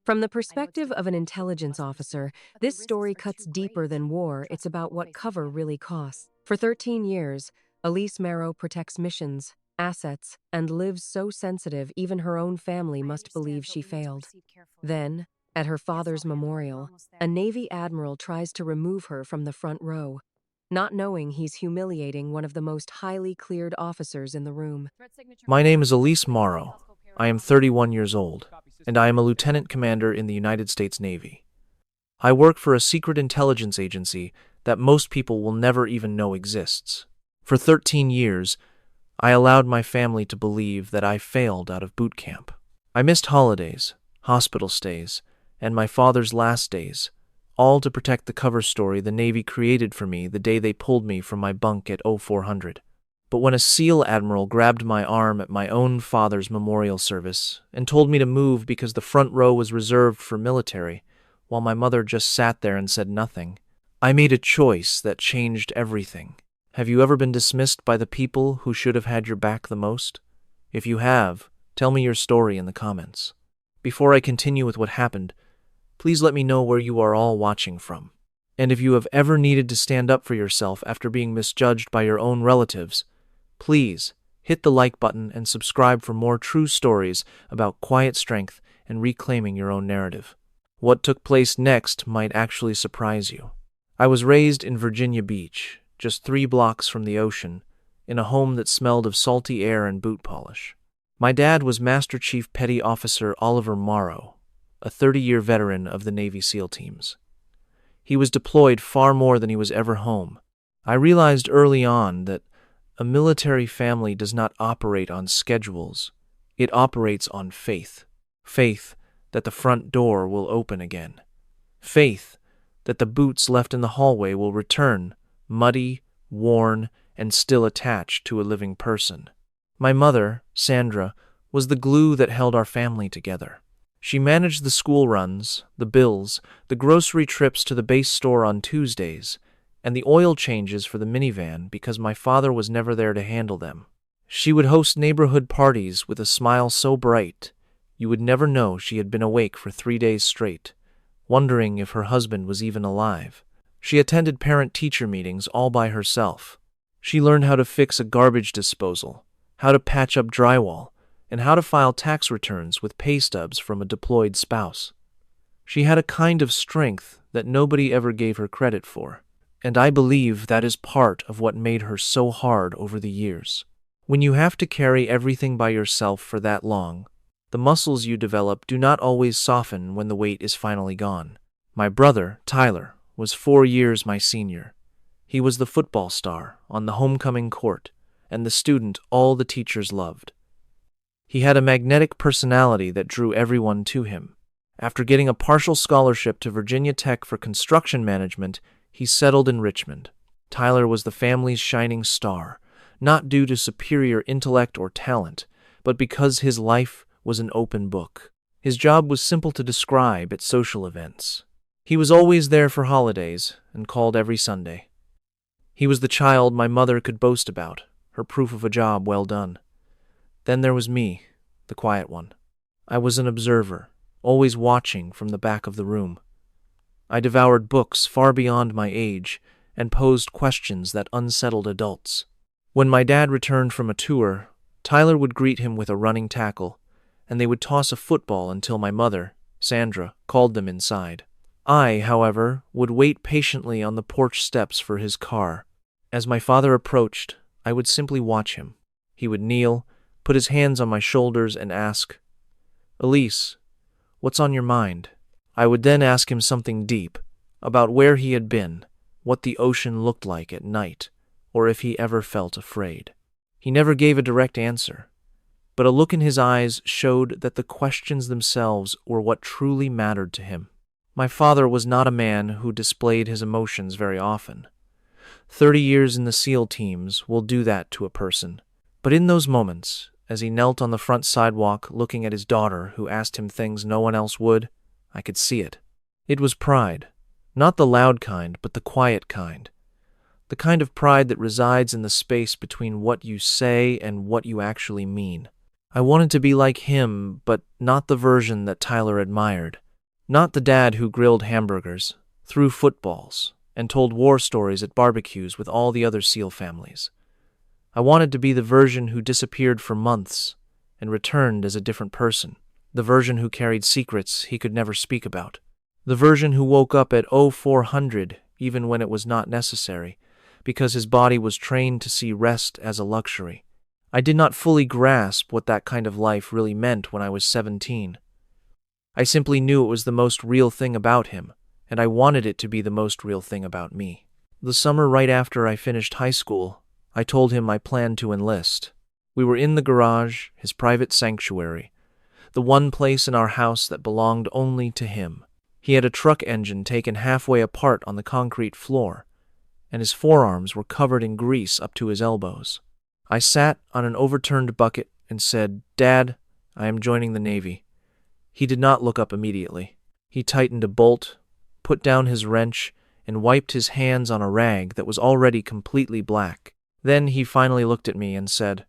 From the perspective of an intelligence officer, this story cuts deeper than war. It's about what cover really costs. For 13 years, Elise Marrow protects missions, assets, and lives so sensitive even her own family must believe she failed. Then, at her father's memorial, a Navy admiral tries to remove her from the front row, not knowing he's humiliating one of the most highly cleared officers in the room. My name is Elise Morrow. I am 31 years old, and I am a lieutenant commander in the United States Navy. I work for a secret intelligence agency that most people will never even know exists. For 13 years, I allowed my family to believe that I failed out of boot camp. I missed holidays, hospital stays, and my father's last days, all to protect the cover story the Navy created for me the day they pulled me from my bunk at 0400. But when a SEAL admiral grabbed my arm at my own father's memorial service and told me to move because the front row was reserved for military, while my mother just sat there and said nothing, I made a choice that changed everything. Have you ever been dismissed by the people who should have had your back the most? If you have, tell me your story in the comments. Before I continue with what happened, please let me know where you are all watching from. And if you have ever needed to stand up for yourself after being misjudged by your own relatives, please hit the like button and subscribe for more true stories about quiet strength and reclaiming your own narrative. What took place next might actually surprise you. I was raised in Virginia Beach, just 3 blocks from the ocean, in a home that smelled of salty air and boot polish. My dad was Master Chief Petty Officer Oliver Morrow, a 30-year veteran of the Navy SEAL teams. He was deployed far more than he was ever home. I realized early on that a military family does not operate on schedules. It operates on faith. Faith that the front door will open again. Faith that the boots left in the hallway will return, muddy, worn, and still attached to a living person. My mother, Sandra, was the glue that held our family together. She managed the school runs, the bills, the grocery trips to the base store on Tuesdays, and the oil changes for the minivan because my father was never there to handle them. She would host neighborhood parties with a smile so bright you would never know she had been awake for 3 days straight, wondering if her husband was even alive. She attended parent-teacher meetings all by herself. She learned how to fix a garbage disposal, how to patch up drywall, and how to file tax returns with pay stubs from a deployed spouse. She had a kind of strength that nobody ever gave her credit for, and I believe that is part of what made her so hard over the years. When you have to carry everything by yourself for that long, the muscles you develop do not always soften when the weight is finally gone. My brother, Tyler, was 4 years my senior. He was the football star on the homecoming court and the student all the teachers loved. He had a magnetic personality that drew everyone to him. After getting a partial scholarship to Virginia Tech for construction management, he settled in Richmond. Tyler was the family's shining star, not due to superior intellect or talent, but because his life was an open book. His job was simple to describe at social events. He was always there for holidays and called every Sunday. He was the child my mother could boast about, her proof of a job well done. Then there was me, the quiet one. I was an observer, always watching from the back of the room. I devoured books far beyond my age and posed questions that unsettled adults. When my dad returned from a tour, Tyler would greet him with a running tackle, and they would toss a football until my mother, Sandra, called them inside. I, however, would wait patiently on the porch steps for his car. As my father approached, I would simply watch him. He would kneel, put his hands on my shoulders, and ask, "Elise, what's on your mind?" I would then ask him something deep, about where he had been, what the ocean looked like at night, or if he ever felt afraid. He never gave a direct answer, but a look in his eyes showed that the questions themselves were what truly mattered to him. My father was not a man who displayed his emotions very often. 30 years in the SEAL teams will do that to a person. But in those moments, as he knelt on the front sidewalk looking at his daughter who asked him things no one else would, I could see it. It was pride. Not the loud kind, but the quiet kind. The kind of pride that resides in the space between what you say and what you actually mean. I wanted to be like him, but not the version that Tyler admired. Not the dad who grilled hamburgers, threw footballs, and told war stories at barbecues with all the other SEAL families. I wanted to be the version who disappeared for months and returned as a different person, the version who carried secrets he could never speak about, the version who woke up at 0400 even when it was not necessary, because his body was trained to see rest as a luxury. I did not fully grasp what that kind of life really meant when I was 17. I simply knew it was the most real thing about him, and I wanted it to be the most real thing about me. The summer right after I finished high school, I told him I planned to enlist. We were in the garage, his private sanctuary, the one place in our house that belonged only to him. He had a truck engine taken halfway apart on the concrete floor, and his forearms were covered in grease up to his elbows. I sat on an overturned bucket and said, "Dad, I am joining the Navy." He did not look up immediately. He tightened a bolt, put down his wrench, and wiped his hands on a rag that was already completely black. Then he finally looked at me and said,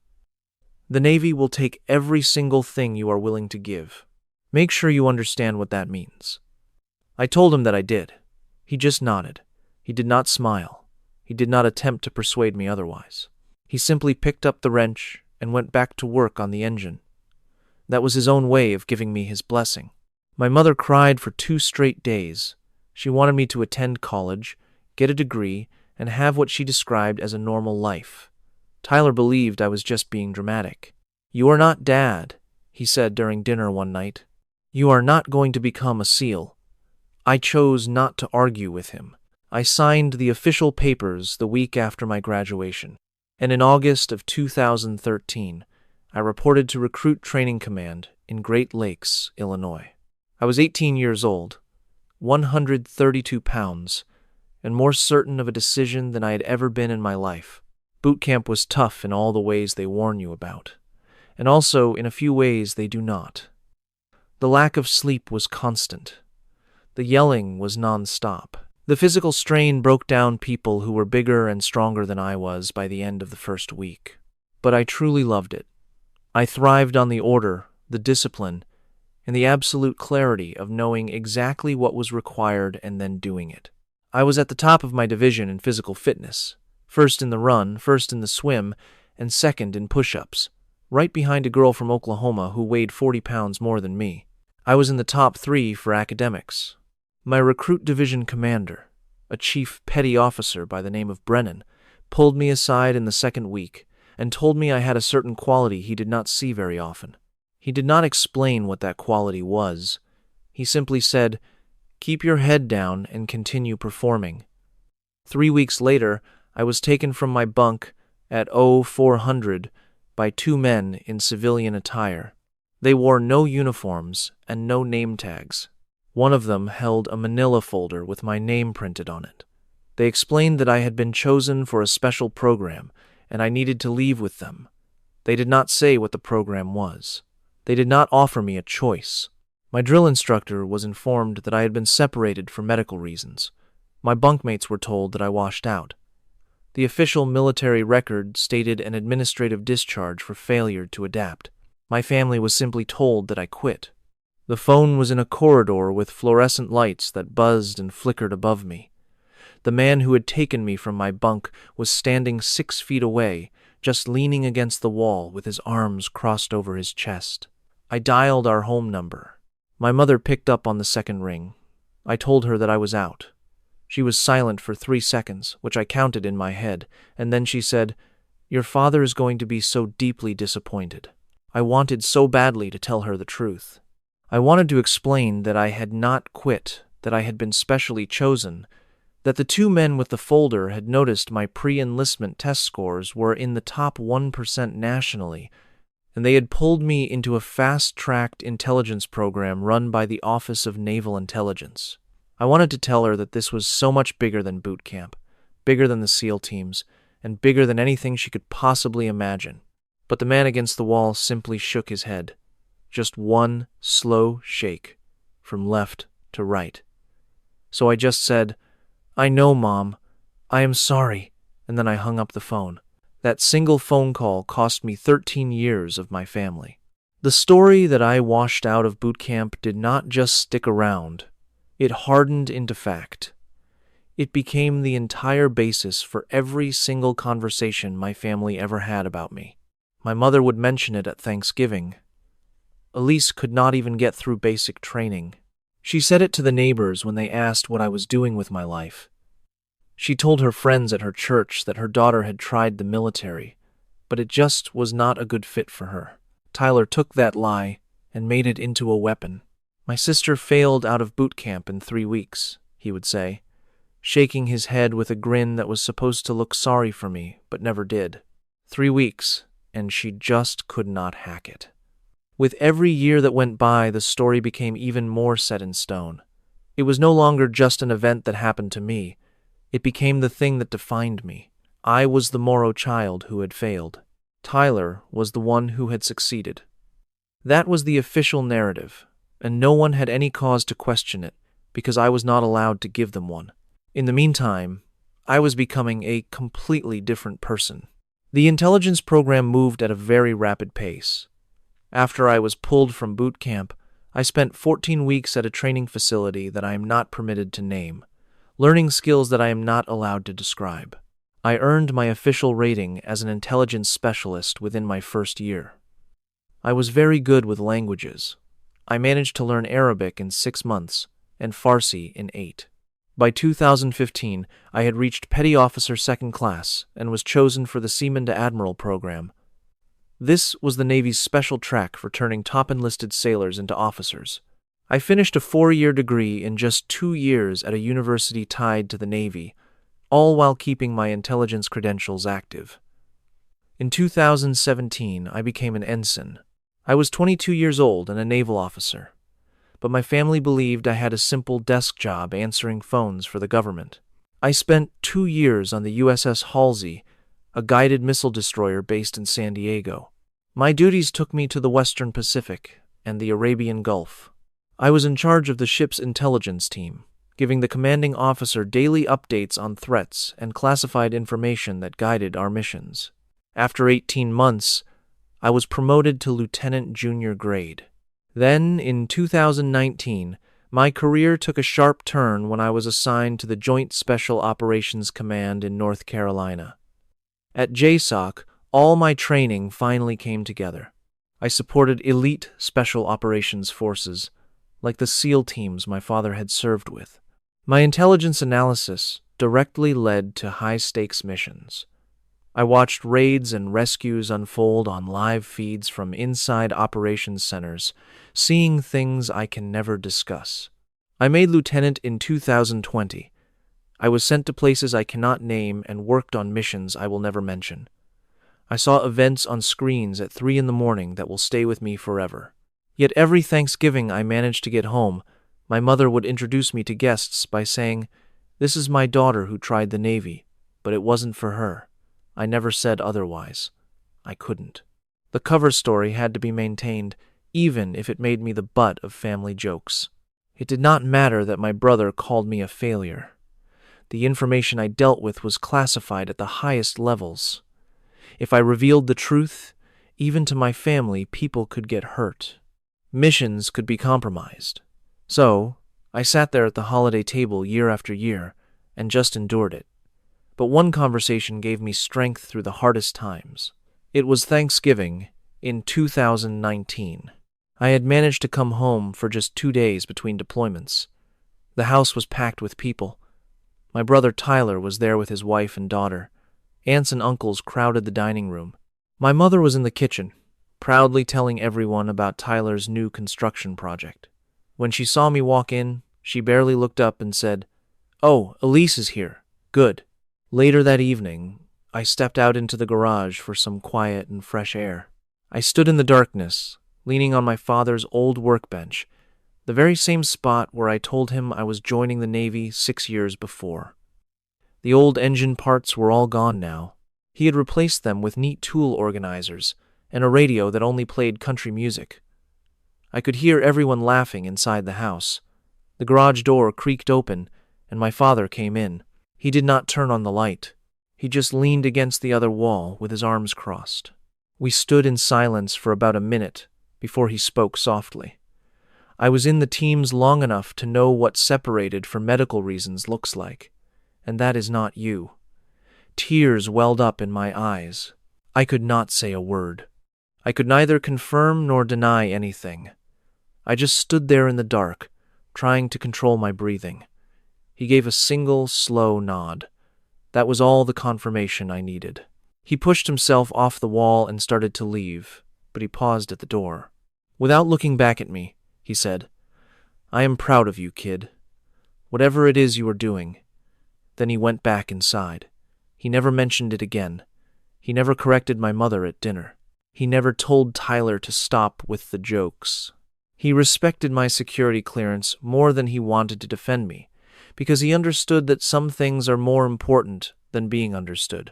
"The Navy will take every single thing you are willing to give. Make sure you understand what that means." I told him that I did. He just nodded. He did not smile. He did not attempt to persuade me otherwise. He simply picked up the wrench and went back to work on the engine. That was his own way of giving me his blessing. My mother cried for 2 straight days. She wanted me to attend college, get a degree, and have what she described as a normal life. Tyler believed I was just being dramatic. "You are not Dad," he said during dinner one night. "You are not going to become a SEAL." I chose not to argue with him. I signed the official papers the week after my graduation, and in August of 2013, I reported to Recruit Training Command in Great Lakes, Illinois. I was 18 years old, 132 pounds, and more certain of a decision than I had ever been in my life. Boot camp was tough in all the ways they warn you about, and also in a few ways they do not. The lack of sleep was constant. The yelling was non-stop. The physical strain broke down people who were bigger and stronger than I was by the end of the first week. But I truly loved it. I thrived on the order, the discipline, and the absolute clarity of knowing exactly what was required and then doing it. I was at the top of my division in physical fitness, first in the run, first in the swim, and second in push-ups, right behind a girl from Oklahoma who weighed 40 pounds more than me. I was in the top 3 for academics. My recruit division commander, a chief petty officer by the name of Brennan, pulled me aside in the second week and told me I had a certain quality he did not see very often. He did not explain what that quality was. He simply said, "Keep your head down and continue performing." 3 weeks later, I was taken from my bunk at 0400 by 2 men in civilian attire. They wore no uniforms and no name tags. One of them held a manila folder with my name printed on it. They explained that I had been chosen for a special program, and I needed to leave with them. They did not say what the program was. They did not offer me a choice. My drill instructor was informed that I had been separated for medical reasons. My bunkmates were told that I washed out. The official military record stated an administrative discharge for failure to adapt. My family was simply told that I quit. The phone was in a corridor with fluorescent lights that buzzed and flickered above me. The man who had taken me from my bunk was standing 6 feet away, just leaning against the wall with his arms crossed over his chest. I dialed our home number. My mother picked up on the second ring. I told her that I was out. She was silent for 3 seconds, which I counted in my head, and then she said, "Your father is going to be so deeply disappointed." I wanted so badly to tell her the truth. I wanted to explain that I had not quit, that I had been specially chosen, that the 2 men with the folder had noticed my pre-enlistment test scores were in the top 1% nationally, and they had pulled me into a fast-tracked intelligence program run by the Office of Naval Intelligence. I wanted to tell her that this was so much bigger than boot camp, bigger than the SEAL teams, and bigger than anything she could possibly imagine. But the man against the wall simply shook his head. Just one slow shake, from left to right. So I just said, "I know, Mom. I am sorry," and then I hung up the phone. That single phone call cost me 13 years of my family. The story that I washed out of boot camp did not just stick around. It hardened into fact. It became the entire basis for every single conversation my family ever had about me. My mother would mention it at Thanksgiving. Elise could not even get through basic training. She said it to the neighbors when they asked what I was doing with my life. She told her friends at her church that her daughter had tried the military, but it just was not a good fit for her. Tyler took that lie and made it into a weapon. "My sister failed out of boot camp in 3 weeks," he would say, shaking his head with a grin that was supposed to look sorry for me, but never did. 3 weeks, and she just could not hack it. With every year that went by, the story became even more set in stone. It was no longer just an event that happened to me. It became the thing that defined me. I was the Morrow child who had failed. Tyler was the one who had succeeded. That was the official narrative, and no one had any cause to question it, because I was not allowed to give them one. In the meantime, I was becoming a completely different person. The intelligence program moved at a very rapid pace. After I was pulled from boot camp, I spent 14 weeks at a training facility that I am not permitted to name, learning skills that I am not allowed to describe. I earned my official rating as an intelligence specialist within my first year. I was very good with languages. I managed to learn Arabic in 6 months and Farsi in 8. By 2015, I had reached Petty Officer 2nd Class and was chosen for the Seaman to Admiral program. This was the Navy's special track for turning top enlisted sailors into officers. I finished a 4-year degree in just 2 years at a university tied to the Navy, all while keeping my intelligence credentials active. In 2017, I became an ensign. I was 22 years old and a naval officer, but my family believed I had a simple desk job answering phones for the government. I spent 2 years on the USS Halsey, a guided missile destroyer based in San Diego. My duties took me to the Western Pacific and the Arabian Gulf. I was in charge of the ship's intelligence team, giving the commanding officer daily updates on threats and classified information that guided our missions. After 18 months, I was promoted to lieutenant junior grade. Then, in 2019, my career took a sharp turn when I was assigned to the Joint Special Operations Command in North Carolina. At JSOC, all my training finally came together. I supported elite Special Operations forces, like the SEAL teams my father had served with. My intelligence analysis directly led to high-stakes missions. I watched raids and rescues unfold on live feeds from inside operations centers, seeing things I can never discuss. I made lieutenant in 2020. I was sent to places I cannot name and worked on missions I will never mention. I saw events on screens at 3 a.m. that will stay with me forever. Yet every Thanksgiving I managed to get home, my mother would introduce me to guests by saying, "This is my daughter who tried the Navy, but it wasn't for her." I never said otherwise. I couldn't. The cover story had to be maintained, even if it made me the butt of family jokes. It did not matter that my brother called me a failure. The information I dealt with was classified at the highest levels. If I revealed the truth, even to my family, people could get hurt. Missions could be compromised. So, I sat there at the holiday table year after year and just endured it. But one conversation gave me strength through the hardest times. It was Thanksgiving in 2019. I had managed to come home for just 2 days between deployments. The house was packed with people. My brother Tyler was there with his wife and daughter. Aunts and uncles crowded the dining room. My mother was in the kitchen, proudly telling everyone about Tyler's new construction project. When she saw me walk in, she barely looked up and said, "Oh, Elise is here. Good." Later that evening, I stepped out into the garage for some quiet and fresh air. I stood in the darkness, leaning on my father's old workbench, the very same spot where I told him I was joining the Navy 6 years before. The old engine parts were all gone now. He had replaced them with neat tool organizers and a radio that only played country music. I could hear everyone laughing inside the house. The garage door creaked open, and my father came in. He did not turn on the light. He just leaned against the other wall with his arms crossed. We stood in silence for about a minute before he spoke softly. I was in the teams long enough to know what separated for medical reasons looks like, and that is not you. Tears welled up in my eyes. I could not say a word. I could neither confirm nor deny anything. I just stood there in the dark, trying to control my breathing. He gave a single, slow nod. That was all the confirmation I needed. He pushed himself off the wall and started to leave, but he paused at the door. Without looking back at me, he said, "I am proud of you, kid. Whatever it is you are doing." Then he went back inside. He never mentioned it again. He never corrected my mother at dinner. He never told Tyler to stop with the jokes. He respected my security clearance more than he wanted to defend me, because he understood that some things are more important than being understood.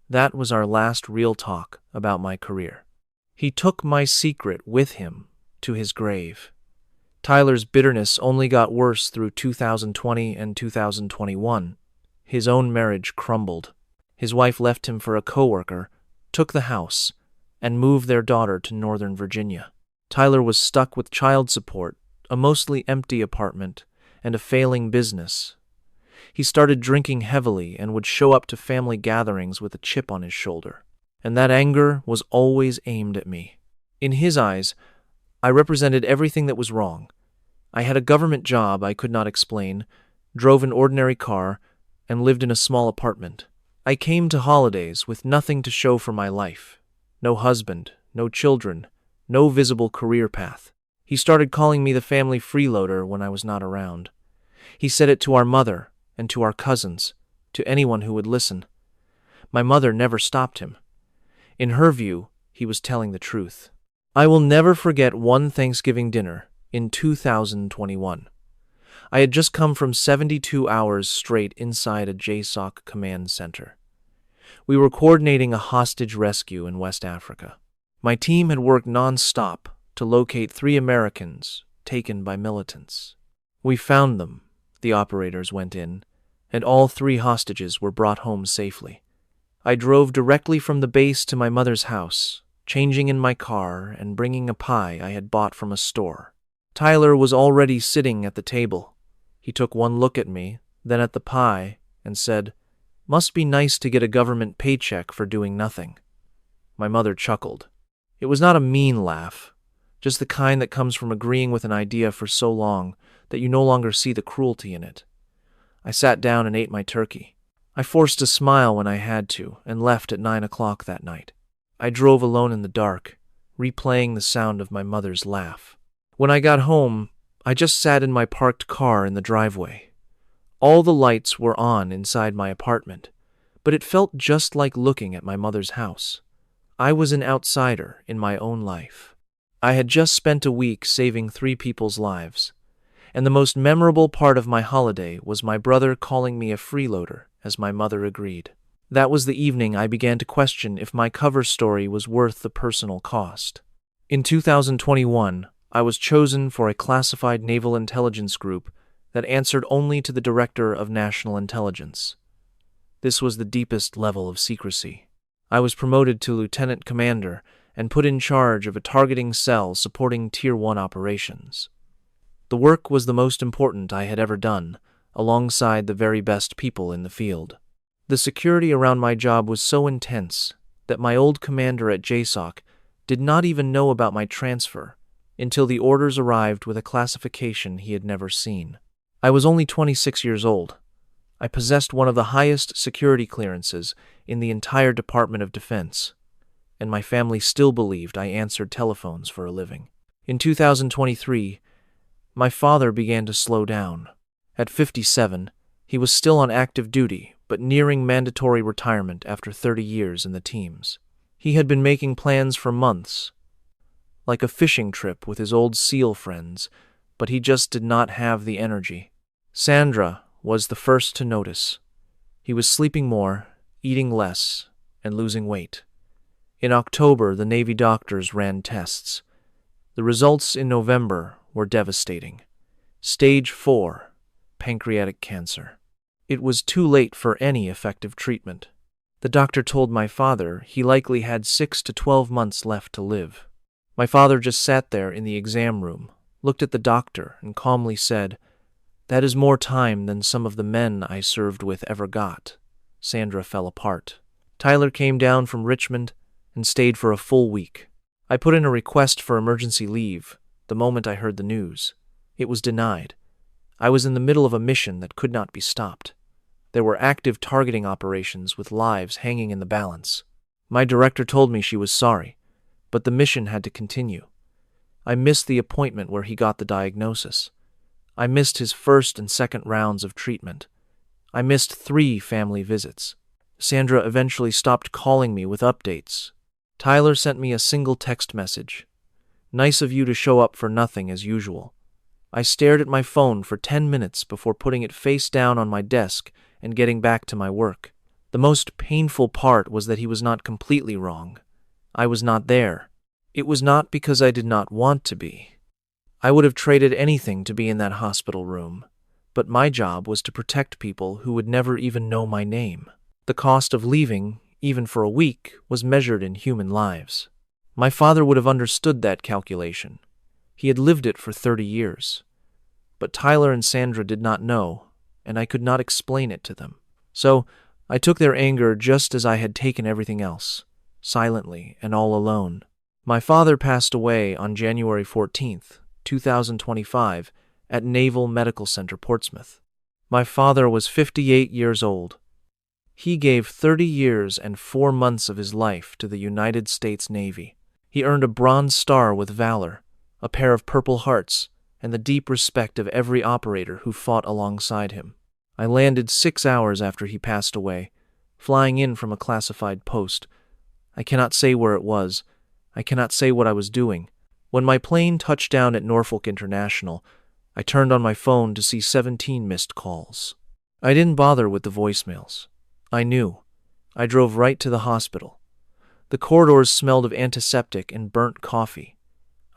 That was our last real talk about my career. He took my secret with him to his grave. Tyler's bitterness only got worse through 2020 and 2021. His own marriage crumbled. His wife left him for a coworker, took the house, and moved their daughter to Northern Virginia. Tyler was stuck with child support, a mostly empty apartment, and a failing business. He started drinking heavily and would show up to family gatherings with a chip on his shoulder. And that anger was always aimed at me. In his eyes, I represented everything that was wrong. I had a government job I could not explain, drove an ordinary car, and lived in a small apartment. I came to holidays with nothing to show for my life. No husband, no children, no visible career path. He started calling me the family freeloader when I was not around. He said it to our mother and to our cousins, to anyone who would listen. My mother never stopped him. In her view, he was telling the truth. I will never forget one Thanksgiving dinner in 2021. I had just come from 72 hours straight inside a JSOC command center. We were coordinating a hostage rescue in West Africa. My team had worked non-stop to locate 3 Americans taken by militants. We found them, the operators went in, and all 3 hostages were brought home safely. I drove directly from the base to my mother's house, changing in my car and bringing a pie I had bought from a store. Tyler was already sitting at the table. He took one look at me, then at the pie, and said, "Must be nice to get a government paycheck for doing nothing." My mother chuckled. It was not a mean laugh, just the kind that comes from agreeing with an idea for so long that you no longer see the cruelty in it. I sat down and ate my turkey. I forced a smile when I had to and left at 9 o'clock that night. I drove alone in the dark, replaying the sound of my mother's laugh. When I got home, I just sat in my parked car in the driveway. All the lights were on inside my apartment, but it felt just like looking at my mother's house. I was an outsider in my own life. I had just spent a week saving 3 people's lives, and the most memorable part of my holiday was my brother calling me a freeloader as my mother agreed. That was the evening I began to question if my cover story was worth the personal cost. In 2021, I was chosen for a classified naval intelligence group that answered only to the Director of National Intelligence. This was the deepest level of secrecy. I was promoted to lieutenant commander and put in charge of a targeting cell supporting Tier 1 operations. The work was the most important I had ever done, alongside the very best people in the field. The security around my job was so intense that my old commander at JSOC did not even know about my transfer until the orders arrived with a classification he had never seen. I was only 26 years old. I possessed one of the highest security clearances in the entire Department of Defense, and my family still believed I answered telephones for a living. In 2023, my father began to slow down. At 57, he was still on active duty, but nearing mandatory retirement after 30 years in the teams. He had been making plans for months, like a fishing trip with his old SEAL friends, but he just did not have the energy. Sandra was the first to notice. He was sleeping more, eating less, and losing weight. In October, the Navy doctors ran tests. The results in November were devastating. Stage 4, pancreatic cancer. It was too late for any effective treatment. The doctor told my father he likely had 6 to 12 months left to live. My father just sat there in the exam room, looked at the doctor, and calmly said, "That is more time than some of the men I served with ever got." Sandra fell apart. Tyler came down from Richmond and stayed for a full week. I put in a request for emergency leave the moment I heard the news. It was denied. I was in the middle of a mission that could not be stopped. There were active targeting operations with lives hanging in the balance. My director told me she was sorry, but the mission had to continue. I missed the appointment where he got the diagnosis. I missed his first and second rounds of treatment. I missed 3 family visits. Sandra eventually stopped calling me with updates. Tyler sent me a single text message. "Nice of you to show up for nothing as usual." I stared at my phone for 10 minutes before putting it face down on my desk and getting back to my work. The most painful part was that he was not completely wrong. I was not there. It was not because I did not want to be. I would have traded anything to be in that hospital room, but my job was to protect people who would never even know my name. The cost of leaving, even for a week, was measured in human lives. My father would have understood that calculation. He had lived it for 30 years. But Tyler and Sandra did not know, and I could not explain it to them. So I took their anger just as I had taken everything else, silently and all alone. My father passed away on January 14th, 2025, at Naval Medical Center, Portsmouth. My father was 58 years old. He gave 30 years and 4 months of his life to the United States Navy. He earned a Bronze Star with valor, a pair of Purple Hearts, and the deep respect of every operator who fought alongside him. I landed 6 hours after he passed away, flying in from a classified post. I cannot say where it was. I cannot say what I was doing. When my plane touched down at Norfolk International, I turned on my phone to see 17 missed calls. I didn't bother with the voicemails. I knew. I drove right to the hospital. The corridors smelled of antiseptic and burnt coffee.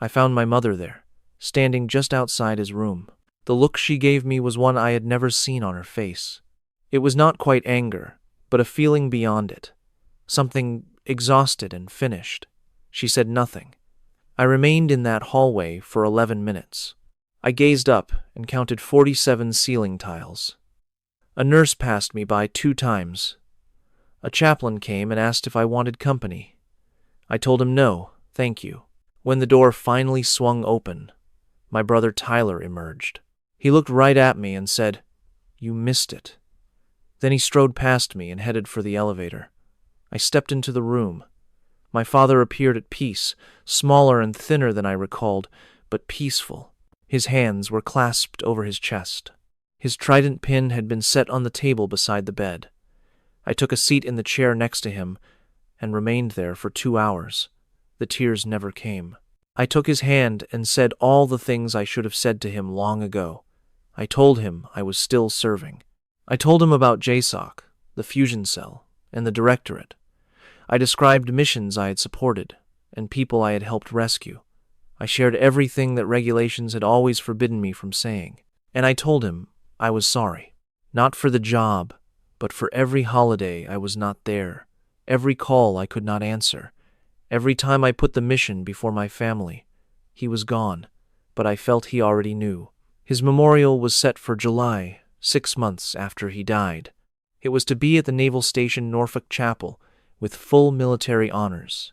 I found my mother there, standing just outside his room. The look she gave me was one I had never seen on her face. It was not quite anger, but a feeling beyond it. Something exhausted and finished. She said nothing. I remained in that hallway for 11 minutes. I gazed up and counted 47 ceiling tiles. A nurse passed me by 2 times. A chaplain came and asked if I wanted company. I told him no, thank you. When the door finally swung open, my brother Tyler emerged. He looked right at me and said, "You missed it." Then he strode past me and headed for the elevator. I stepped into the room. My father appeared at peace, smaller and thinner than I recalled, but peaceful. His hands were clasped over his chest. His trident pin had been set on the table beside the bed. I took a seat in the chair next to him and remained there for 2 hours. The tears never came. I took his hand and said all the things I should have said to him long ago. I told him I was still serving. I told him about JSOC, the fusion cell, and the directorate. I described missions I had supported and people I had helped rescue. I shared everything that regulations had always forbidden me from saying. And I told him I was sorry. Not for the job, but for every holiday I was not there, every call I could not answer, every time I put the mission before my family. He was gone, but I felt he already knew. His memorial was set for July, 6 months after he died. It was to be at the Naval Station Norfolk Chapel, with full military honors.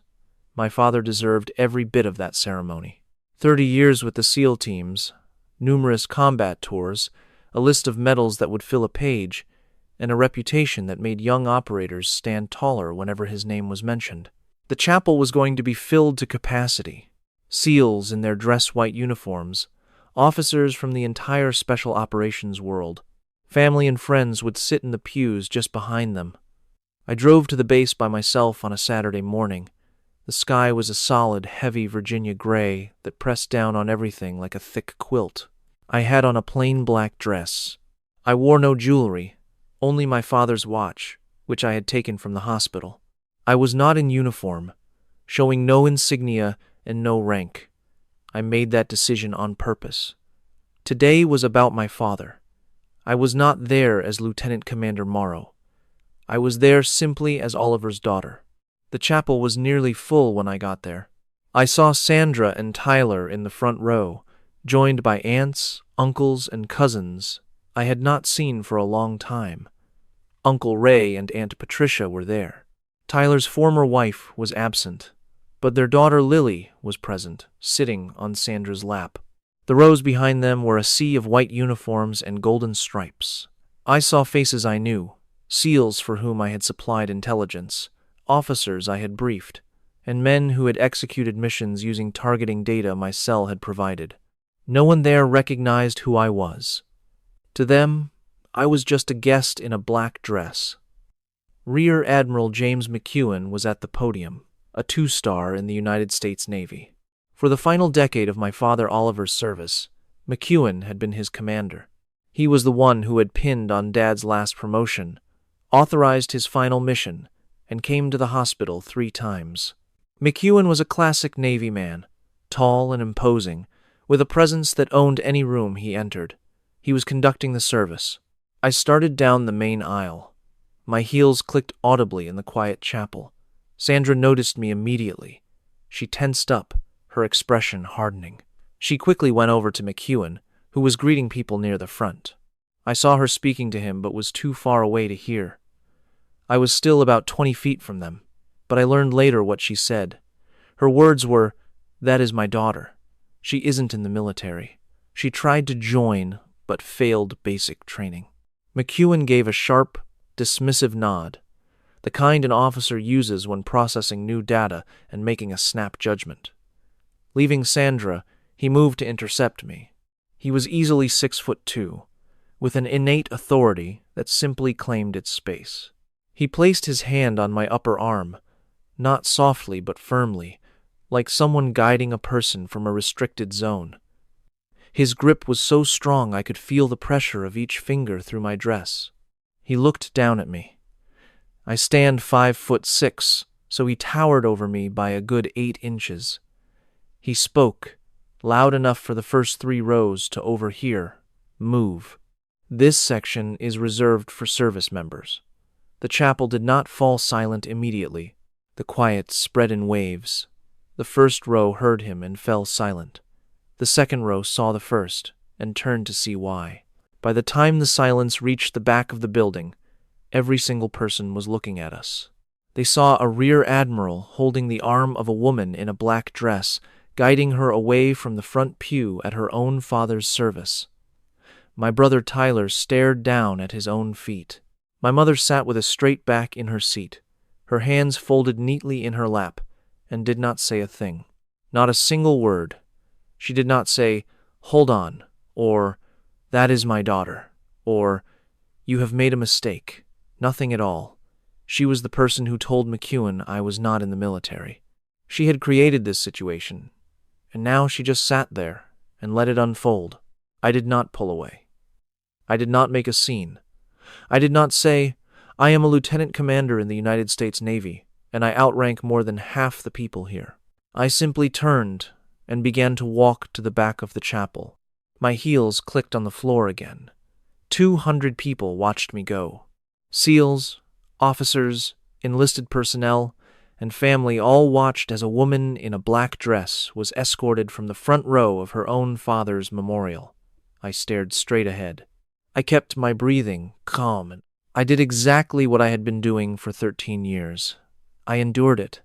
My father deserved every bit of that ceremony. 30 years with the SEAL teams, numerous combat tours, a list of medals that would fill a page, and a reputation that made young operators stand taller whenever his name was mentioned. The chapel was going to be filled to capacity. SEALs in their dress-white uniforms, officers from the entire special operations world. Family and friends would sit in the pews just behind them. I drove to the base by myself on a Saturday morning. The sky was a solid, heavy Virginia gray that pressed down on everything like a thick quilt. I had on a plain black dress. I wore no jewelry, only my father's watch, which I had taken from the hospital. I was not in uniform, showing no insignia and no rank. I made that decision on purpose. Today was about my father. I was not there as Lieutenant Commander Morrow. I was there simply as Oliver's daughter. The chapel was nearly full when I got there. I saw Sandra and Tyler in the front row, joined by aunts, uncles, and cousins I had not seen for a long time. Uncle Ray and Aunt Patricia were there. Tyler's former wife was absent, but their daughter Lily was present, sitting on Sandra's lap. The rows behind them were a sea of white uniforms and golden stripes. I saw faces I knew, SEALs for whom I had supplied intelligence, officers I had briefed, and men who had executed missions using targeting data my cell had provided. No one there recognized who I was. To them, I was just a guest in a black dress. Rear Admiral James McEwen was at the podium, a 2-star in the United States Navy. For the final decade of my father Oliver's service, McEwen had been his commander. He was the one who had pinned on Dad's last promotion, authorized his final mission, and came to the hospital 3 times. McEwen was a classic Navy man, tall and imposing, with a presence that owned any room he entered. He was conducting the service. I started down the main aisle. My heels clicked audibly in the quiet chapel. Sandra noticed me immediately. She tensed up, her expression hardening. She quickly went over to McEwen, who was greeting people near the front. I saw her speaking to him but was too far away to hear. I was still about 20 feet from them, but I learned later what she said. Her words were, "That is my daughter. She isn't in the military. She tried to join, but failed basic training." McEwen gave a sharp, dismissive nod, the kind an officer uses when processing new data and making a snap judgment. Leaving Sandra, he moved to intercept me. He was easily 6'2", with an innate authority that simply claimed its space. He placed his hand on my upper arm, not softly but firmly, like someone guiding a person from a restricted zone. His grip was so strong I could feel the pressure of each finger through my dress. He looked down at me. I stand 5'6", so he towered over me by a good 8 inches. He spoke, loud enough for the first 3 rows to overhear, "Move. This section is reserved for service members." The chapel did not fall silent immediately. The quiet spread in waves. The first row heard him and fell silent. The second row saw the first and turned to see why. By the time the silence reached the back of the building, every single person was looking at us. They saw a rear admiral holding the arm of a woman in a black dress, guiding her away from the front pew at her own father's service. My brother Tyler stared down at his own feet. My mother sat with a straight back in her seat, her hands folded neatly in her lap, and did not say a thing. Not a single word. She did not say, "Hold on," or "That is my daughter," or "You have made a mistake." Nothing at all. She was the person who told McEwen I was not in the military. She had created this situation, and now she just sat there and let it unfold. I did not pull away. I did not make a scene. I did not say, "I am a lieutenant commander in the United States Navy, and I outrank more than half the people here." I simply turned and began to walk to the back of the chapel. My heels clicked on the floor again. 200 people watched me go. SEALs, officers, enlisted personnel, and family all watched as a woman in a black dress was escorted from the front row of her own father's memorial. I stared straight ahead. I kept my breathing calm, and I did exactly what I had been doing for 13 years. I endured it.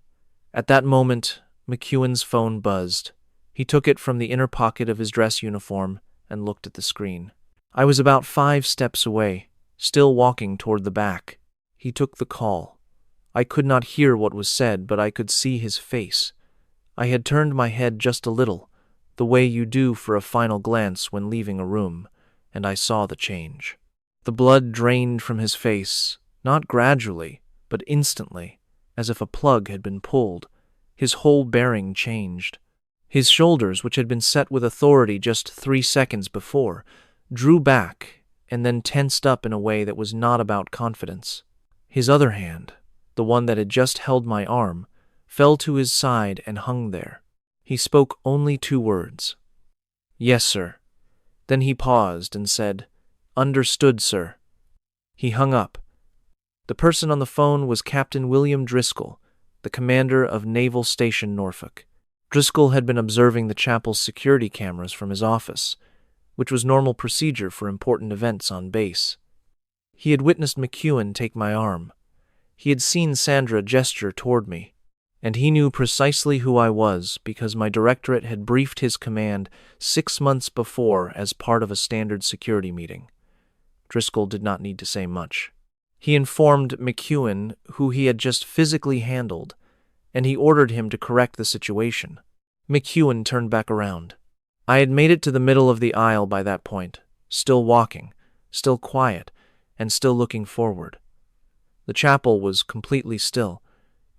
At that moment, McEwen's phone buzzed. He took it from the inner pocket of his dress uniform and looked at the screen. I was about 5 steps away, still walking toward the back. He took the call. I could not hear what was said, but I could see his face. I had turned my head just a little, the way you do for a final glance when leaving a room, and I saw the change. The blood drained from his face, not gradually, but instantly, as if a plug had been pulled. His whole bearing changed. His shoulders, which had been set with authority just 3 seconds before, drew back and then tensed up in a way that was not about confidence. His other hand, the one that had just held my arm, fell to his side and hung there. He spoke only 2 words. "Yes, sir." Then he paused and said, "Understood, sir." He hung up. The person on the phone was Captain William Driscoll, the commander of Naval Station Norfolk. Driscoll had been observing the chapel's security cameras from his office, which was normal procedure for important events on base. He had witnessed McEwen take my arm. He had seen Sandra gesture toward me, and he knew precisely who I was because my directorate had briefed his command 6 months before as part of a standard security meeting. Driscoll did not need to say much. He informed McEwen who he had just physically handled, and he ordered him to correct the situation. McEwen turned back around. I had made it to the middle of the aisle by that point, still walking, still quiet, and still looking forward. The chapel was completely still.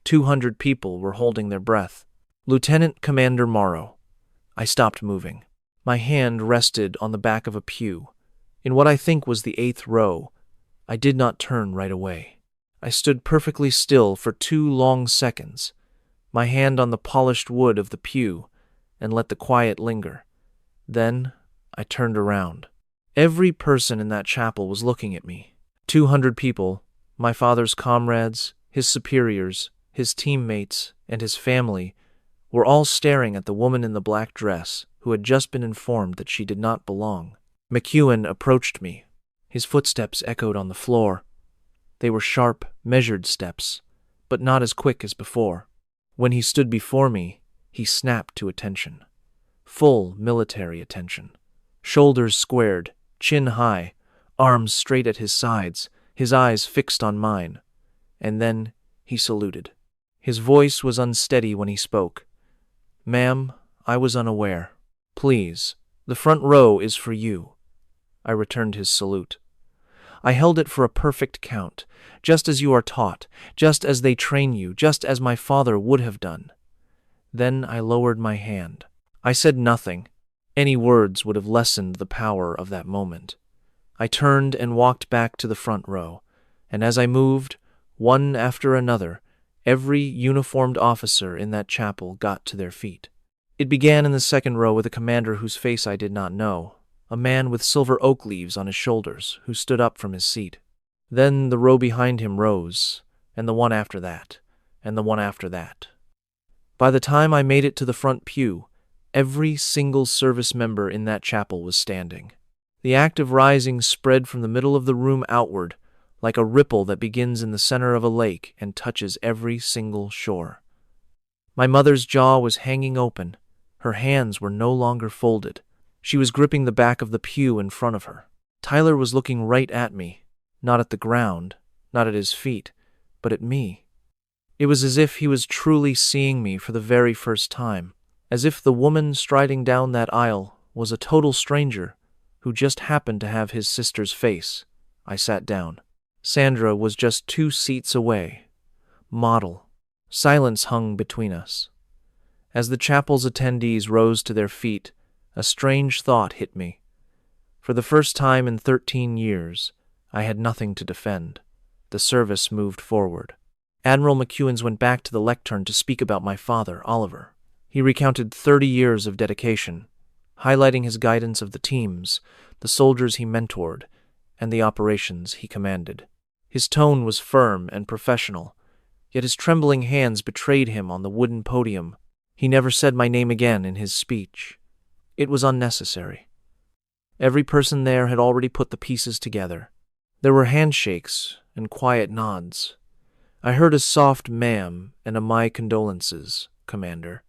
200 people were holding their breath. Lieutenant Commander Morrow. I stopped moving. My hand rested on the back of a pew. In what I think was the 8th row, I did not turn right away. I stood perfectly still for 2 long seconds, my hand on the polished wood of the pew, and let the quiet linger. Then I turned around. Every person in that chapel was looking at me. 200 people, my father's comrades, his superiors, his teammates, and his family, were all staring at the woman in the black dress who had just been informed that she did not belong. McEwen approached me. His footsteps echoed on the floor. They were sharp, measured steps, but not as quick as before. When he stood before me, he snapped to attention. Full military attention. Shoulders squared, chin high, arms straight at his sides, his eyes fixed on mine. And then he saluted. His voice was unsteady when he spoke. "Ma'am, I was unaware. Please, the front row is for you." I returned his salute. I held it for a perfect count, just as you are taught, just as they train you, just as my father would have done. Then I lowered my hand. I said nothing. Any words would have lessened the power of that moment. I turned and walked back to the front row, and as I moved, one after another, every uniformed officer in that chapel got to their feet. It began in the 2nd row with a commander whose face I did not know, a man with silver oak leaves on his shoulders, who stood up from his seat. Then the row behind him rose, and the one after that, and the one after that. By the time I made it to the front pew, every single service member in that chapel was standing. The act of rising spread from the middle of the room outward, like a ripple that begins in the center of a lake and touches every single shore. My mother's jaw was hanging open. Her hands were no longer folded. She was gripping the back of the pew in front of her. Tyler was looking right at me, not at the ground, not at his feet, but at me. It was as if he was truly seeing me for the very first time, as if the woman striding down that aisle was a total stranger who just happened to have his sister's face. I sat down. Sandra was just 2 seats away. Model. Silence hung between us. As the chapel's attendees rose to their feet, a strange thought hit me. For the first time in 13 years, I had nothing to defend. The service moved forward. Admiral McEwen went back to the lectern to speak about my father, Oliver. He recounted 30 years of dedication, highlighting his guidance of the teams, the soldiers he mentored, and the operations he commanded. His tone was firm and professional, yet his trembling hands betrayed him on the wooden podium. He never said my name again in his speech. It was unnecessary. Every person there had already put the pieces together. There were handshakes and quiet nods. I heard a soft ma'am and a "my condolences, Commander."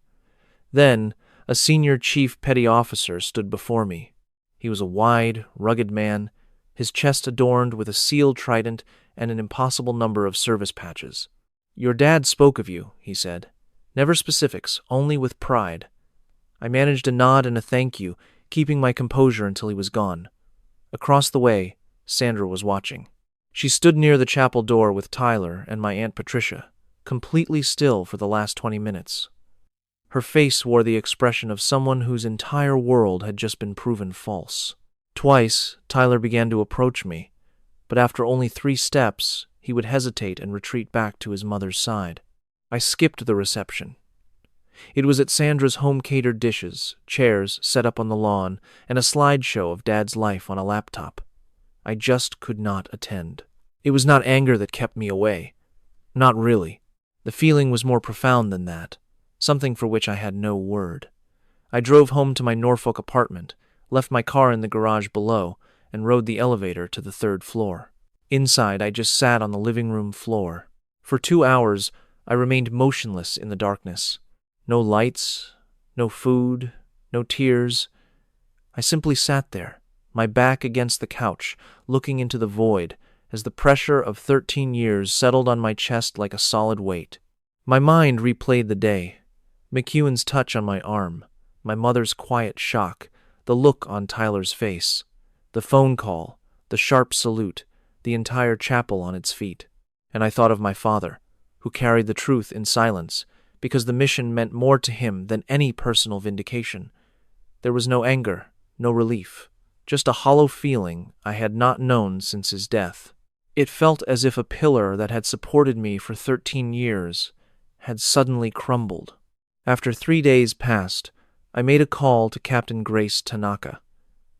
Then, a senior chief petty officer stood before me. He was a wide, rugged man, his chest adorned with a seal trident and an impossible number of service patches. "Your dad spoke of you," he said. "Never specifics, only with pride." I managed a nod and a thank you, keeping my composure until he was gone. Across the way, Sandra was watching. She stood near the chapel door with Tyler and my Aunt Patricia, completely still for the last 20 minutes. Her face wore the expression of someone whose entire world had just been proven false. Twice, Tyler began to approach me, but after only 3 steps, he would hesitate and retreat back to his mother's side. I skipped the reception. It was at Sandra's home-catered dishes, chairs set up on the lawn, and a slideshow of Dad's life on a laptop. I just could not attend. It was not anger that kept me away. Not really. The feeling was more profound than that. something for which I had no word. I drove home to my Norfolk apartment, left my car in the garage below, and rode the elevator to the 3rd floor. Inside, I just sat on the living room floor. For 2 hours, I remained motionless in the darkness. No lights, no food, no tears. I simply sat there, my back against the couch, looking into the void, as the pressure of 13 years settled on my chest like a solid weight. My mind replayed the day. McEwen's touch on my arm, my mother's quiet shock, the look on Tyler's face, the phone call, the sharp salute, the entire chapel on its feet. And I thought of my father, who carried the truth in silence, because the mission meant more to him than any personal vindication. There was no anger, no relief, just a hollow feeling I had not known since his death. It felt as if a pillar that had supported me for 13 years had suddenly crumbled. After 3 days passed, I made a call to Captain Grace Tanaka.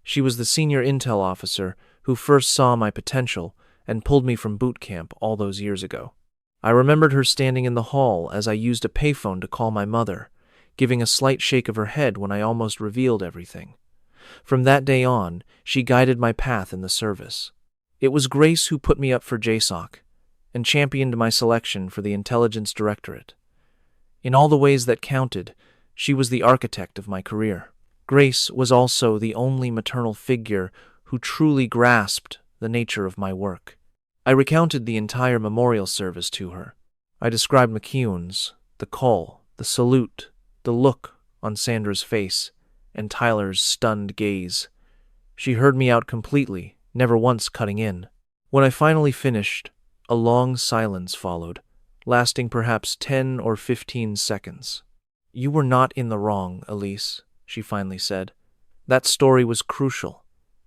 She was the senior intel officer who first saw my potential and pulled me from boot camp all those years ago. I remembered her standing in the hall as I used a payphone to call my mother, giving a slight shake of her head when I almost revealed everything. From that day on, she guided my path in the service. It was Grace who put me up for JSOC and championed my selection for the Intelligence Directorate. In all the ways that counted, she was the architect of my career. Grace was also the only maternal figure who truly grasped the nature of my work. I recounted the entire memorial service to her. I described McEwen's, the call, the salute, the look on Sandra's face, and Tyler's stunned gaze. She heard me out completely, never once cutting in. When I finally finished, a long silence followed, lasting perhaps 10 or 15 seconds. "You were not in the wrong, Elise," she finally said. "That story was crucial.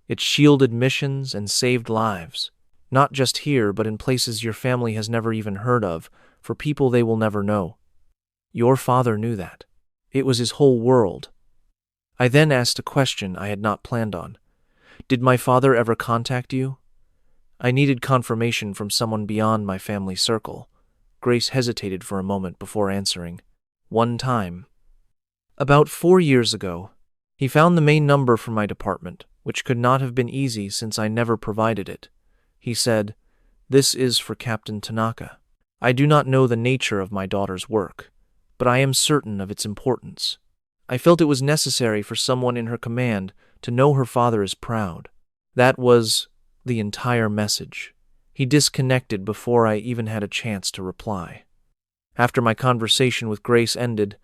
It shielded missions and saved lives. Not just here, but in places your family has never even heard of, for people they will never know. Your father knew that. It was his whole world." I then asked a question I had not planned on. "Did my father ever contact you?" I needed confirmation from someone beyond my family circle. Grace hesitated for a moment before answering. "One time. About 4 years ago. He found the main number for my department, which could not have been easy since I never provided it. He said, 'This is for Captain Tanaka.' I do not know the nature of my daughter's work, but I am certain of its importance. I felt it was necessary for someone in her command to know her father is proud. That was the entire message." He disconnected before I even had a chance to reply. After my conversation with Grace ended,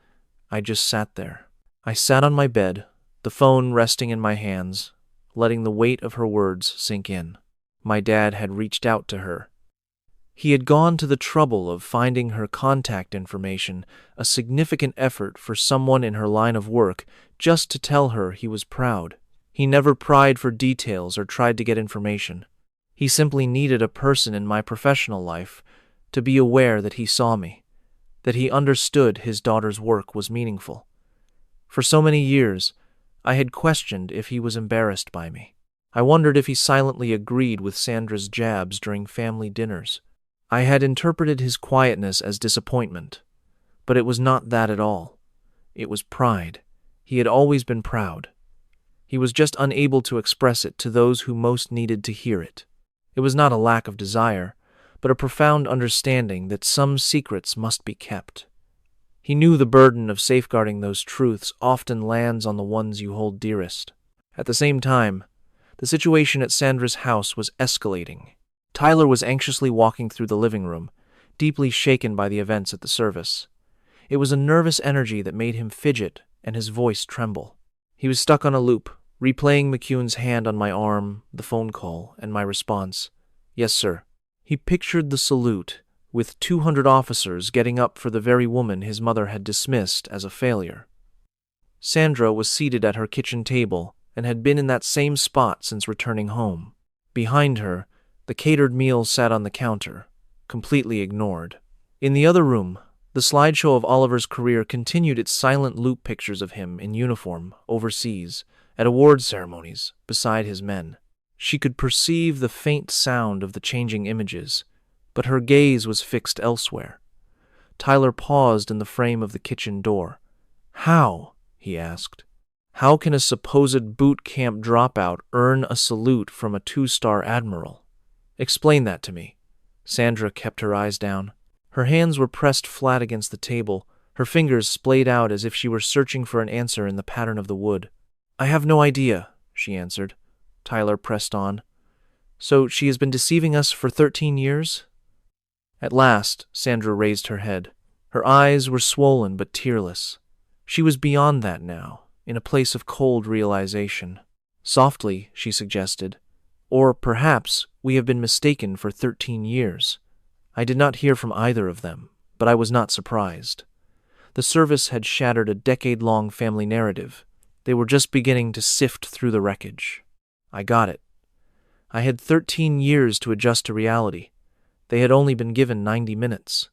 I just sat there. I sat on my bed, the phone resting in my hands, letting the weight of her words sink in. My dad had reached out to her. He had gone to the trouble of finding her contact information, a significant effort for someone in her line of work, just to tell her he was proud. He never pried for details or tried to get information. He simply needed a person in my professional life to be aware that he saw me, that he understood his daughter's work was meaningful. For so many years, I had questioned if he was embarrassed by me. I wondered if he silently agreed with Sandra's jabs during family dinners. I had interpreted his quietness as disappointment, but it was not that at all. It was pride. He had always been proud. He was just unable to express it to those who most needed to hear it. It was not a lack of desire, but a profound understanding that some secrets must be kept. He knew the burden of safeguarding those truths often lands on the ones you hold dearest. At the same time, the situation at Sandra's house was escalating. Tyler was anxiously walking through the living room, deeply shaken by the events at the service. It was a nervous energy that made him fidget and his voice tremble. He was stuck on a loop, replaying McEwen's hand on my arm, the phone call, and my response, "Yes, sir." He pictured the salute, with 200 officers getting up for the very woman his mother had dismissed as a failure. Sandra was seated at her kitchen table and had been in that same spot since returning home. Behind her, the catered meal sat on the counter, completely ignored. In the other room, the slideshow of Oliver's career continued its silent loop pictures of him in uniform, overseas, at award ceremonies, beside his men. She could perceive the faint sound of the changing images, but her gaze was fixed elsewhere. Tyler paused in the frame of the kitchen door. "How?" he asked. "How can a supposed boot camp dropout earn a salute from a 2-star admiral? Explain that to me." Sandra kept her eyes down. Her hands were pressed flat against the table, her fingers splayed out as if she were searching for an answer in the pattern of the wood. "I have no idea," she answered. Tyler pressed on. "So she has been deceiving us for 13 years? At last, Sandra raised her head. Her eyes were swollen but tearless. She was beyond that now, in a place of cold realization. Softly, she suggested, "Or perhaps we have been mistaken for 13 years. I did not hear from either of them, but I was not surprised. The service had shattered a decade-long family narrative. They were just beginning to sift through the wreckage. I got it. I had 13 years to adjust to reality. They had only been given 90 minutes.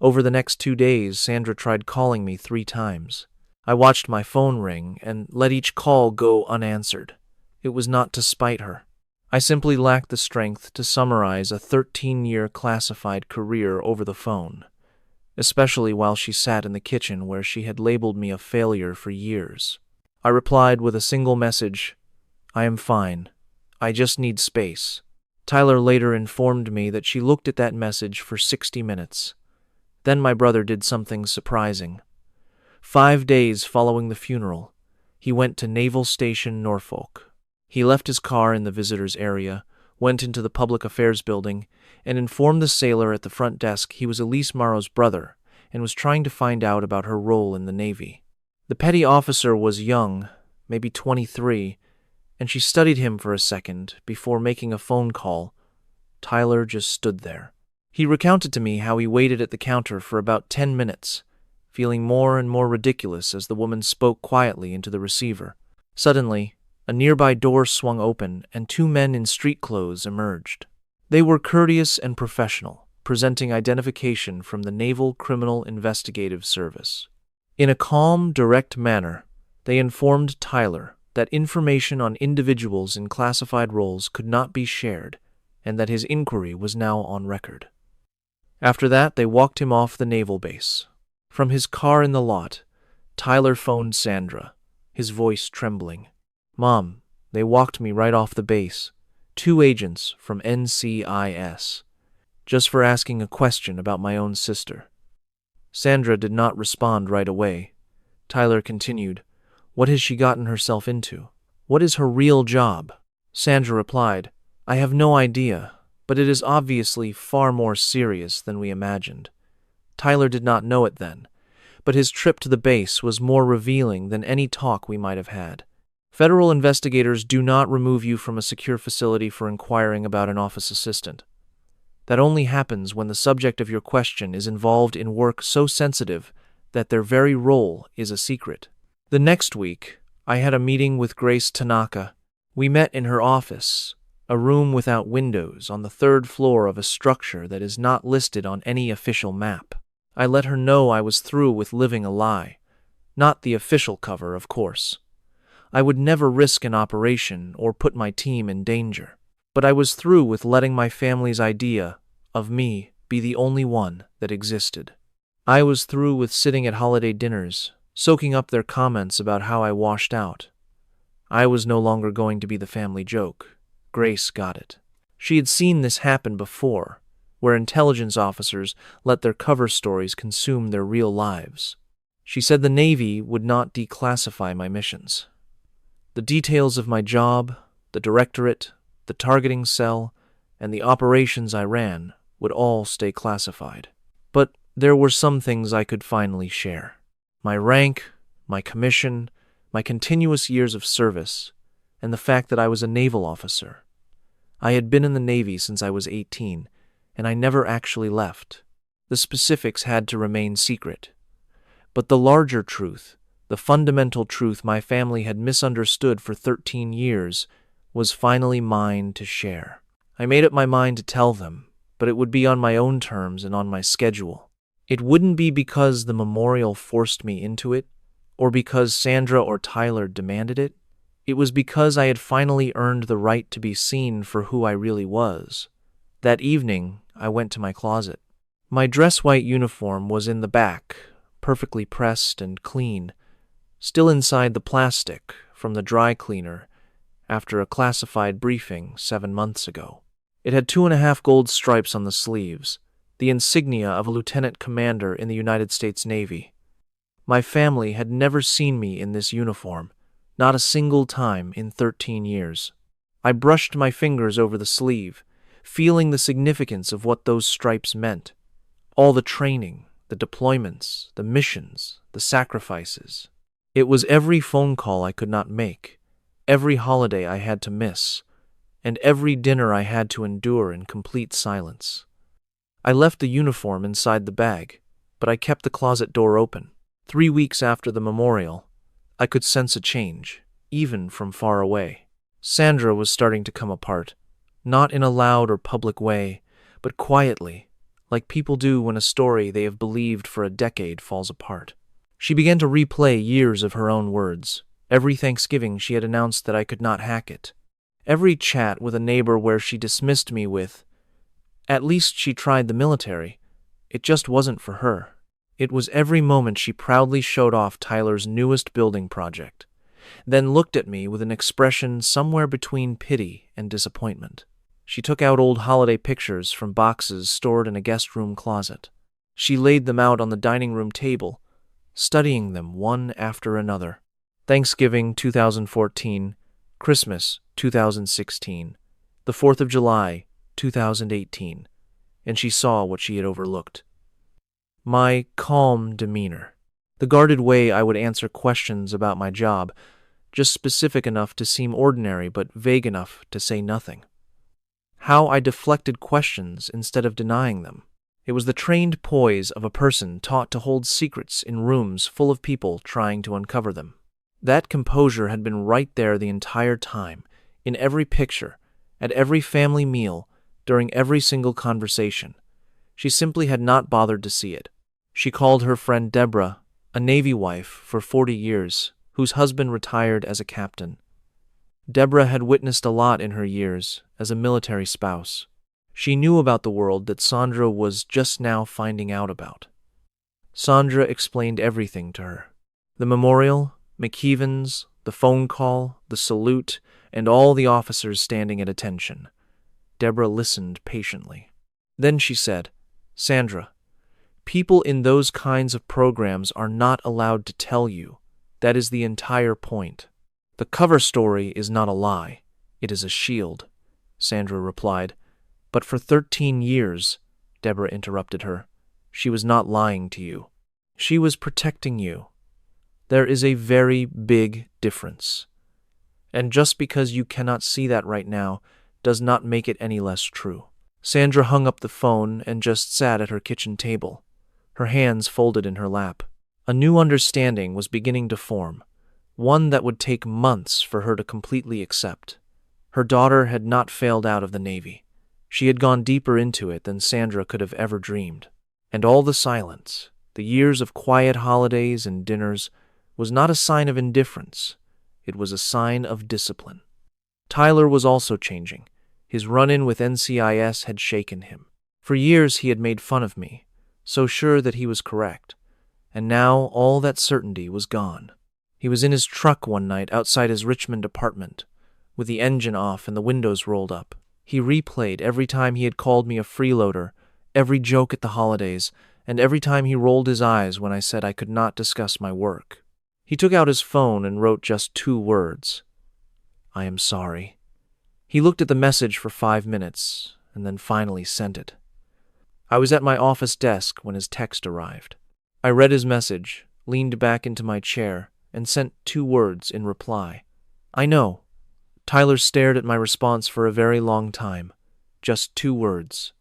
Over the next 2 days, Sandra tried calling me 3 times. I watched my phone ring and let each call go unanswered. It was not to spite her. I simply lacked the strength to summarize a 13-year classified career over the phone, especially while she sat in the kitchen where she had labeled me a failure for years. I replied with a single message, "I am fine. I just need space." Tyler later informed me that she looked at that message for 60 minutes. Then my brother did something surprising. 5 days following the funeral, he went to Naval Station Norfolk. He left his car in the visitors area, went into the public affairs building, and informed the sailor at the front desk he was Elise Morrow's brother and was trying to find out about her role in the Navy. The petty officer was young, maybe 23, and she studied him for a second before making a phone call. Tyler just stood there. He recounted to me how he waited at the counter for about 10 minutes, feeling more and more ridiculous as the woman spoke quietly into the receiver. Suddenly, a nearby door swung open and 2 men in street clothes emerged. They were courteous and professional, presenting identification from the Naval Criminal Investigative Service. In a calm, direct manner, they informed Tyler that information on individuals in classified roles could not be shared and that his inquiry was now on record. After that, they walked him off the naval base. From his car in the lot, Tyler phoned Sandra, his voice trembling. "Mom, they walked me right off the base. 2 agents from NCIS, just for asking a question about my own sister." Sandra did not respond right away. Tyler continued, "What has she gotten herself into? What is her real job?" Sandra replied, "I have no idea, but it is obviously far more serious than we imagined." Tyler did not know it then, but his trip to the base was more revealing than any talk we might have had. Federal investigators do not remove you from a secure facility for inquiring about an office assistant. That only happens when the subject of your question is involved in work so sensitive that their very role is a secret. The next week, I had a meeting with Grace Tanaka. We met in her office, a room without windows on the 3rd floor of a structure that is not listed on any official map. I let her know I was through with living a lie. Not the official cover, of course. I would never risk an operation or put my team in danger. But I was through with letting my family's idea of me be the only one that existed. I was through with sitting at holiday dinners, soaking up their comments about how I washed out. I was no longer going to be the family joke. Grace got it. She had seen this happen before, where intelligence officers let their cover stories consume their real lives. She said the Navy would not declassify my missions. The details of my job, the directorate, the targeting cell, and the operations I ran would all stay classified. But there were some things I could finally share. My rank, my commission, my continuous years of service, and the fact that I was a naval officer. I had been in the Navy since I was 18, and I never actually left. The specifics had to remain secret. But the larger truth, the fundamental truth my family had misunderstood for 13 years, was finally mine to share. I made up my mind to tell them, but it would be on my own terms and on my schedule. It wouldn't be because the memorial forced me into it, or because Sandra or Tyler demanded it. It was because I had finally earned the right to be seen for who I really was. That evening, I went to my closet. My dress white uniform was in the back, perfectly pressed and clean, still inside the plastic from the dry cleaner after a classified briefing 7 months ago. It had 2.5 gold stripes on the sleeves, the insignia of a lieutenant commander in the United States Navy. My family had never seen me in this uniform, not a single time in 13 years. I brushed my fingers over the sleeve, feeling the significance of what those stripes meant. All the training, the deployments, the missions, the sacrifices. It was every phone call I could not make, every holiday I had to miss, and every dinner I had to endure in complete silence. I left the uniform inside the bag, but I kept the closet door open. 3 weeks after the memorial, I could sense a change, even from far away. Sandra was starting to come apart, not in a loud or public way, but quietly, like people do when a story they have believed for a decade falls apart. She began to replay years of her own words. Every Thanksgiving she had announced that I could not hack it. Every chat with a neighbor where she dismissed me with, "At least she tried the military. It just wasn't for her." It was every moment she proudly showed off Tyler's newest building project, then looked at me with an expression somewhere between pity and disappointment. She took out old holiday pictures from boxes stored in a guest room closet. She laid them out on the dining room table, studying them one after another. Thanksgiving 2014, Christmas 2016, the 4th of July 2018, and she saw what she had overlooked. My calm demeanor, the guarded way I would answer questions about my job, just specific enough to seem ordinary but vague enough to say nothing. How I deflected questions instead of denying them. It was the trained poise of a person taught to hold secrets in rooms full of people trying to uncover them. That composure had been right there the entire time, in every picture, at every family meal, during every single conversation. She simply had not bothered to see it. She called her friend Deborah, a Navy wife for 40 years, whose husband retired as a captain. Deborah had witnessed a lot in her years as a military spouse. She knew about the world that Sandra was just now finding out about. Sandra explained everything to her. The memorial, McKeevan's, the phone call, the salute, and all the officers standing at attention. Deborah listened patiently. Then she said, "Sandra, people in those kinds of programs are not allowed to tell you. That is the entire point. The cover story is not a lie. It is a shield," Sandra replied. "But for 13 years, Deborah interrupted her, she was not lying to you. She was protecting you. There is a very big difference. And just because you cannot see that right now does not make it any less true." Sandra hung up the phone and just sat at her kitchen table, her hands folded in her lap. A new understanding was beginning to form, one that would take months for her to completely accept. Her daughter had not failed out of the Navy. She had gone deeper into it than Sandra could have ever dreamed. And all the silence, the years of quiet holidays and dinners, was not a sign of indifference. It was a sign of discipline. Tyler was also changing. His run-in with NCIS had shaken him. For years he had made fun of me, so sure that he was correct. And now all that certainty was gone. He was in his truck one night outside his Richmond apartment, with the engine off and the windows rolled up. He replayed every time he had called me a freeloader, every joke at the holidays, and every time he rolled his eyes when I said I could not discuss my work. He took out his phone and wrote just 2 words. "I am sorry." He looked at the message for 5 minutes, and then finally sent it. I was at my office desk when his text arrived. I read his message, leaned back into my chair, and sent 2 words in reply. "I know." Tyler stared at my response for a very long time. Just 2 words.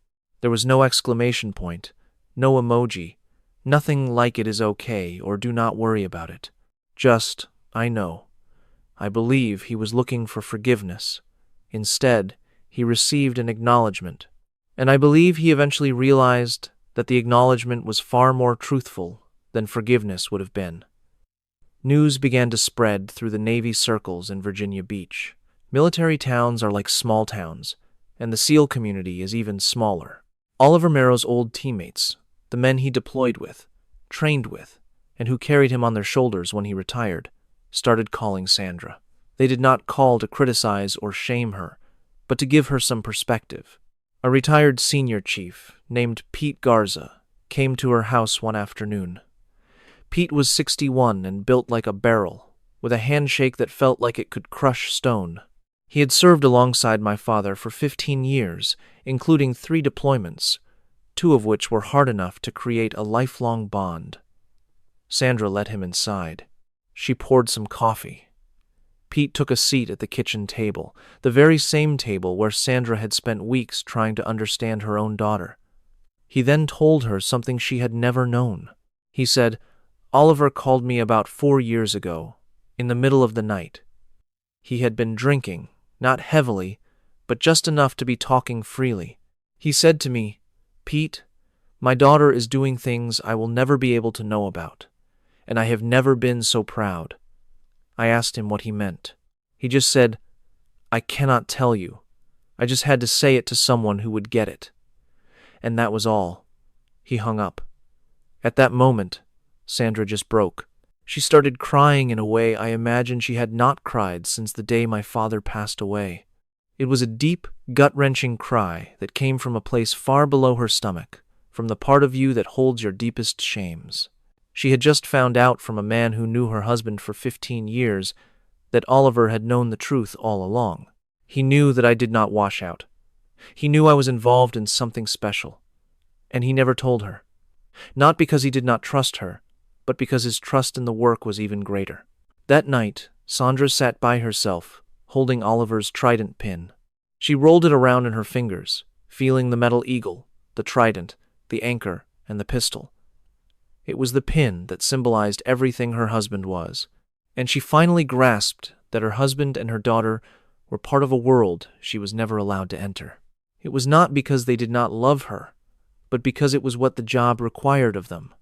There was no exclamation point, no emoji, nothing like "it is okay" or "do not worry about it." Just, "I know." I believe he was looking for forgiveness. Instead, he received an acknowledgement. And I believe he eventually realized that the acknowledgement was far more truthful than forgiveness would have been. News began to spread through the Navy circles in Virginia Beach. Military towns are like small towns, and the SEAL community is even smaller. Oliver Merrow's old teammates, the men he deployed with, trained with, and who carried him on their shoulders when he retired, started calling Sandra. They did not call to criticize or shame her, but to give her some perspective. A retired senior chief named Pete Garza came to her house one afternoon. Pete was 61 and built like a barrel, with a handshake that felt like it could crush stone. He had served alongside my father for 15 years, including 3 deployments, 2 of which were hard enough to create a lifelong bond. Sandra let him inside. She poured some coffee. Pete took a seat at the kitchen table, the very same table where Sandra had spent weeks trying to understand her own daughter. He then told her something she had never known. He said, "Oliver called me about 4 years ago, in the middle of the night. He had been drinking, not heavily, but just enough to be talking freely. He said to me, 'Pete, my daughter is doing things I will never be able to know about, and I have never been so proud.' I asked him what he meant. He just said, 'I cannot tell you. I just had to say it to someone who would get it.' And that was all." He hung up. At that moment, Sandra just broke. She started crying in a way I imagine she had not cried since the day my father passed away. It was a deep, gut-wrenching cry that came from a place far below her stomach, from the part of you that holds your deepest shames. She had just found out from a man who knew her husband for 15 years that Oliver had known the truth all along. He knew that I did not wash out. He knew I was involved in something special, and he never told her. Not because he did not trust her, but because his trust in the work was even greater. That night, Sandra sat by herself, holding Oliver's trident pin. She rolled it around in her fingers, feeling the metal eagle, the trident, the anchor, and the pistol. It was the pin that symbolized everything her husband was, and she finally grasped that her husband and her daughter were part of a world she was never allowed to enter. It was not because they did not love her, but because it was what the job required of them.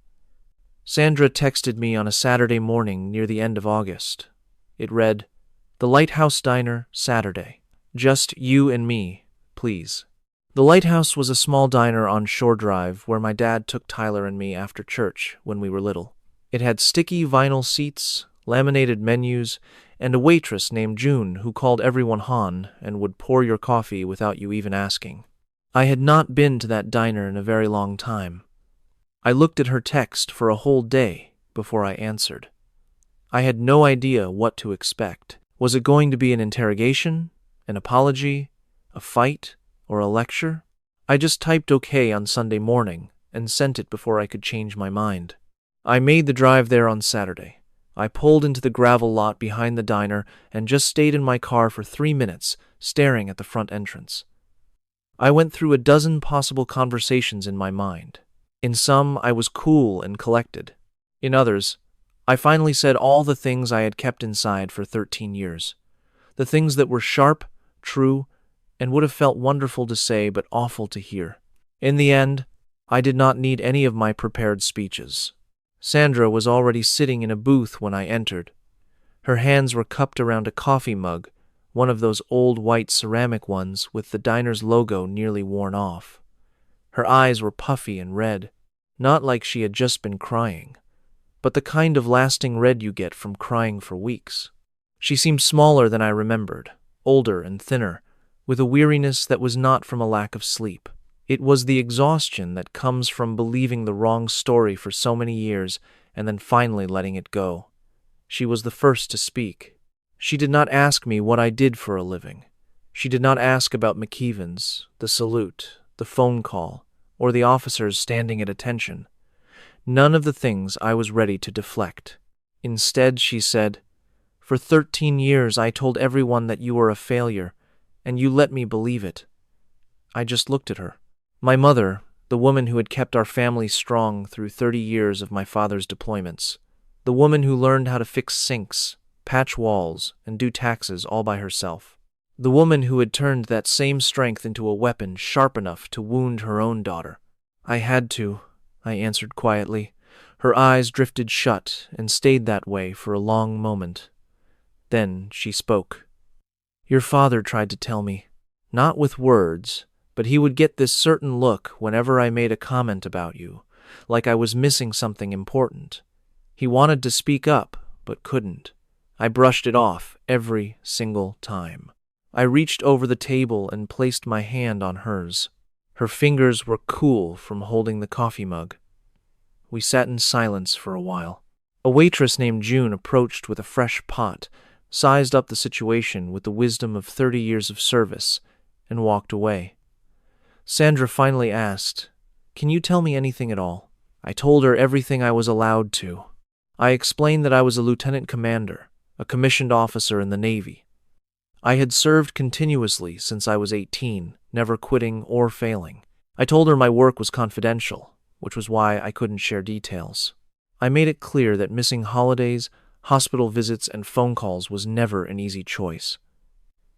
Sandra texted me on a Saturday morning near the end of August. It read, "The Lighthouse Diner, Saturday. Just you and me, please." The Lighthouse was a small diner on Shore Drive where my dad took Tyler and me after church when we were little. It had sticky vinyl seats, laminated menus, and a waitress named June who called everyone Han and would pour your coffee without you even asking. I had not been to that diner in a very long time. I looked at her text for a whole day before I answered. I had no idea what to expect. Was it going to be an interrogation, an apology, a fight, or a lecture? I just typed OK on Sunday morning and sent it before I could change my mind. I made the drive there on Saturday. I pulled into the gravel lot behind the diner and just stayed in my car for 3 minutes, staring at the front entrance. I went through a dozen possible conversations in my mind. In some, I was cool and collected. In others, I finally said all the things I had kept inside for 13 years. The things that were sharp, true, and would have felt wonderful to say but awful to hear. In the end, I did not need any of my prepared speeches. Sandra was already sitting in a booth when I entered. Her hands were cupped around a coffee mug, one of those old white ceramic ones with the diner's logo nearly worn off. Her eyes were puffy and red, not like she had just been crying, but the kind of lasting red you get from crying for weeks. She seemed smaller than I remembered, older and thinner, with a weariness that was not from a lack of sleep. It was the exhaustion that comes from believing the wrong story for so many years and then finally letting it go. She was the first to speak. She did not ask me what I did for a living. She did not ask about McKeevan's, the salute, the phone call, or the officers standing at attention. None of the things I was ready to deflect. Instead, she said, "For 13 years I told everyone that you were a failure, and you let me believe it." I just looked at her. My mother, the woman who had kept our family strong through 30 years of my father's deployments. The woman who learned how to fix sinks, patch walls, and do taxes all by herself. The woman who had turned that same strength into a weapon sharp enough to wound her own daughter. "I had to," I answered quietly. Her eyes drifted shut and stayed that way for a long moment. Then she spoke. "Your father tried to tell me, not with words, But he would get this certain look whenever I made a comment about you, like I was missing something important. He wanted to speak up, but couldn't. I brushed it off every single time. I reached over the table and placed my hand on hers. Her fingers were cool from holding the coffee mug. We sat in silence for a while. A waitress named June approached with a fresh pot, sized up the situation with the wisdom of 30 years of service, and walked away. Sandra finally asked, "Can you tell me anything at all?" I told her everything I was allowed to. I explained that I was a lieutenant commander, a commissioned officer in the Navy. I had served continuously since I was 18, never quitting or failing. I told her my work was confidential, which was why I couldn't share details. I made it clear that missing holidays, hospital visits, and phone calls was never an easy choice.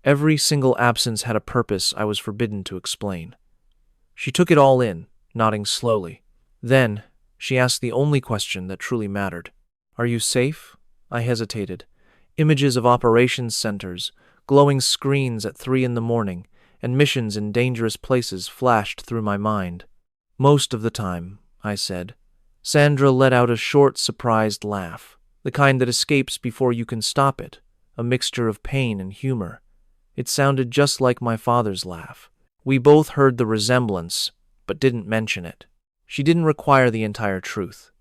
Every single absence had a purpose I was forbidden to explain. She took it all in, nodding slowly. Then, she asked the only question that truly mattered. "Are you safe?" I hesitated. Images of operations centers, glowing screens at 3 a.m, and missions in dangerous places flashed through my mind. "Most of the time," I said. Sandra let out a short, surprised laugh, the kind that escapes before you can stop it, a mixture of pain and humor. It sounded just like my father's laugh. We both heard the resemblance, but didn't mention it. She didn't require the entire truth.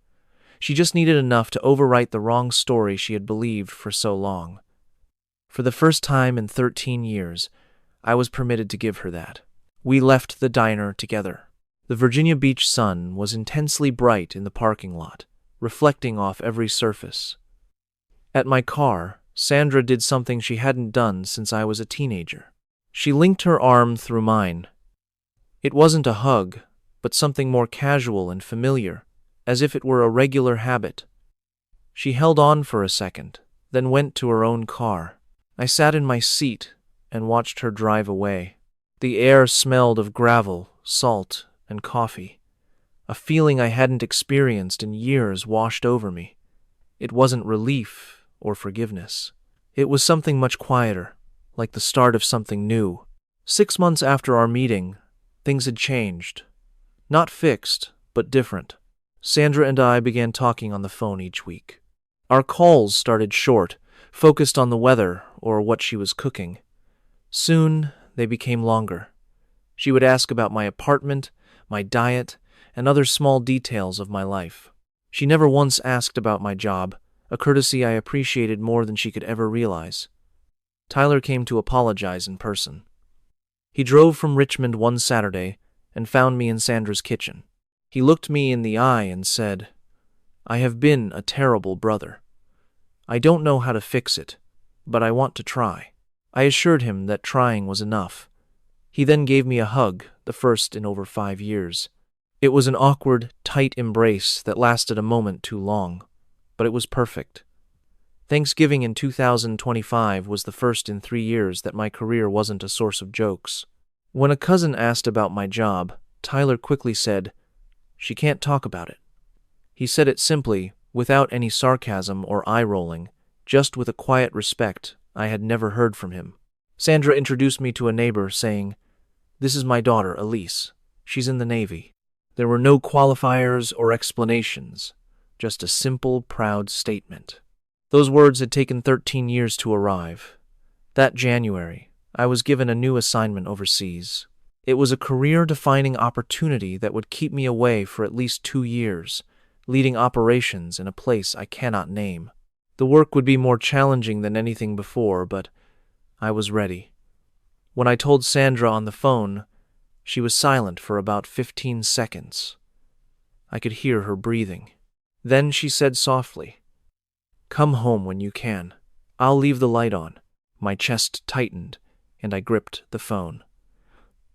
She just needed enough to overwrite the wrong story she had believed for so long. For the first time in 13 years, I was permitted to give her that. We left the diner together. The Virginia Beach sun was intensely bright in the parking lot, reflecting off every surface. At my car, Sandra did something she hadn't done since I was a teenager. She linked her arm through mine. It wasn't a hug, but something more casual and familiar, as if it were a regular habit. She held on for a second, then went to her own car. I sat in my seat and watched her drive away. The air smelled of gravel, salt, and coffee. A feeling I hadn't experienced in years washed over me. It wasn't relief or forgiveness. It was something much quieter, like the start of something new. 6 months after our meeting, things had changed. Not fixed, but different. Sandra and I began talking on the phone each week. Our calls started short, focused on the weather or what she was cooking. Soon, they became longer. She would ask about my apartment, my diet, and other small details of my life. She never once asked about my job, a courtesy I appreciated more than she could ever realize. Tyler came to apologize in person. He drove from Richmond one Saturday and found me in Sandra's kitchen. He looked me in the eye and said, "I have been a terrible brother. I don't know how to fix it, but I want to try." I assured him that trying was enough. He then gave me a hug, the first in over 5 years. It was an awkward, tight embrace that lasted a moment too long, but it was perfect. Thanksgiving in 2025 was the first in 3 years that my career wasn't a source of jokes. When a cousin asked about my job, Tyler quickly said, "She can't talk about it." He said it simply, without any sarcasm or eye-rolling, just with a quiet respect I had never heard from him. Sandra introduced me to a neighbor, saying, "This is my daughter, Elise. She's in the Navy." There were no qualifiers or explanations, just a simple, proud statement. Those words had taken 13 years to arrive. That January, I was given a new assignment overseas. It was a career-defining opportunity that would keep me away for at least 2 years, leading operations in a place I cannot name. The work would be more challenging than anything before, but I was ready. When I told Sandra on the phone, she was silent for about 15 seconds. I could hear her breathing. Then she said softly, "Come home when you can. I'll leave the light on." My chest tightened, and I gripped the phone.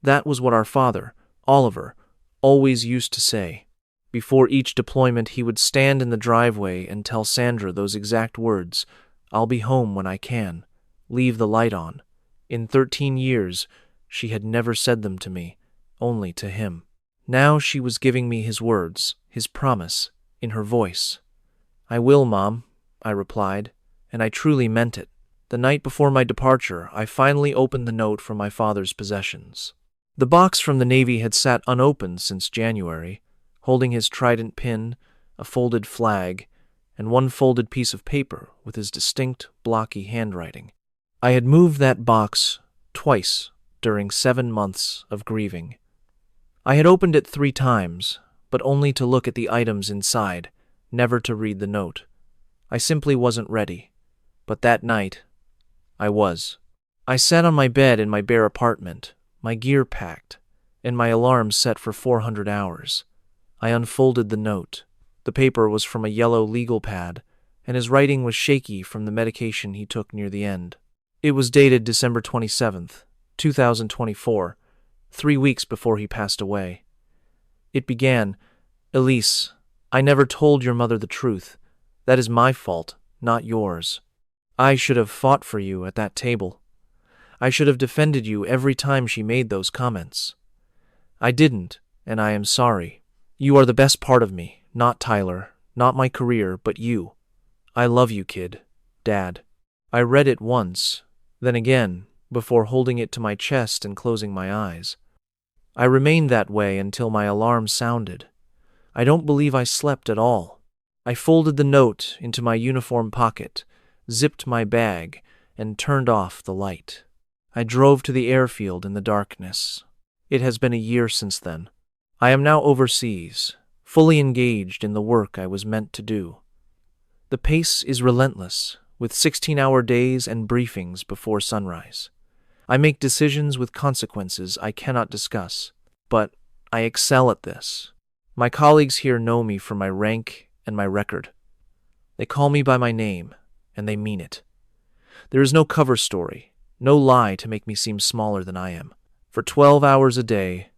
That was what our father, Oliver, always used to say. Before each deployment, he would stand in the driveway and tell Sandra those exact words, "I'll be home when I can. Leave the light on." In 13 years, she had never said them to me, only to him. Now she was giving me his words, his promise, in her voice. "I will, Mom," I replied, and I truly meant it. The night before my departure, I finally opened the note from my father's possessions. The box from the Navy had sat unopened since January, holding his trident pin, a folded flag, and one folded piece of paper with his distinct, blocky handwriting. I had moved that box twice during 7 months of grieving. I had opened it 3 times, but only to look at the items inside, never to read the note. I simply wasn't ready. But that night, I was. I sat on my bed in my bare apartment, my gear packed, and my alarm set for 400 hours. I unfolded the note. The paper was from a yellow legal pad, and his writing was shaky from the medication he took near the end. It was dated December 27th, 2024, 3 weeks before he passed away. It began, "Elise, I never told your mother the truth. That is my fault, not yours. I should have fought for you at that table. I should have defended you every time she made those comments. I didn't, and I am sorry. You are the best part of me, not Tyler, not my career, but you. I love you, kid. Dad." I read it once, then again, before holding it to my chest and closing my eyes. I remained that way until my alarm sounded. I don't believe I slept at all. I folded the note into my uniform pocket, zipped my bag, and turned off the light. I drove to the airfield in the darkness. It has been a year since then. I am now overseas, fully engaged in the work I was meant to do. The pace is relentless, with 16-hour days and briefings before sunrise. I make decisions with consequences I cannot discuss, but I excel at this. My colleagues here know me for my rank and my record. They call me by my name, and they mean it. There is no cover story, no lie to make me seem smaller than I am. For 12 hours a day,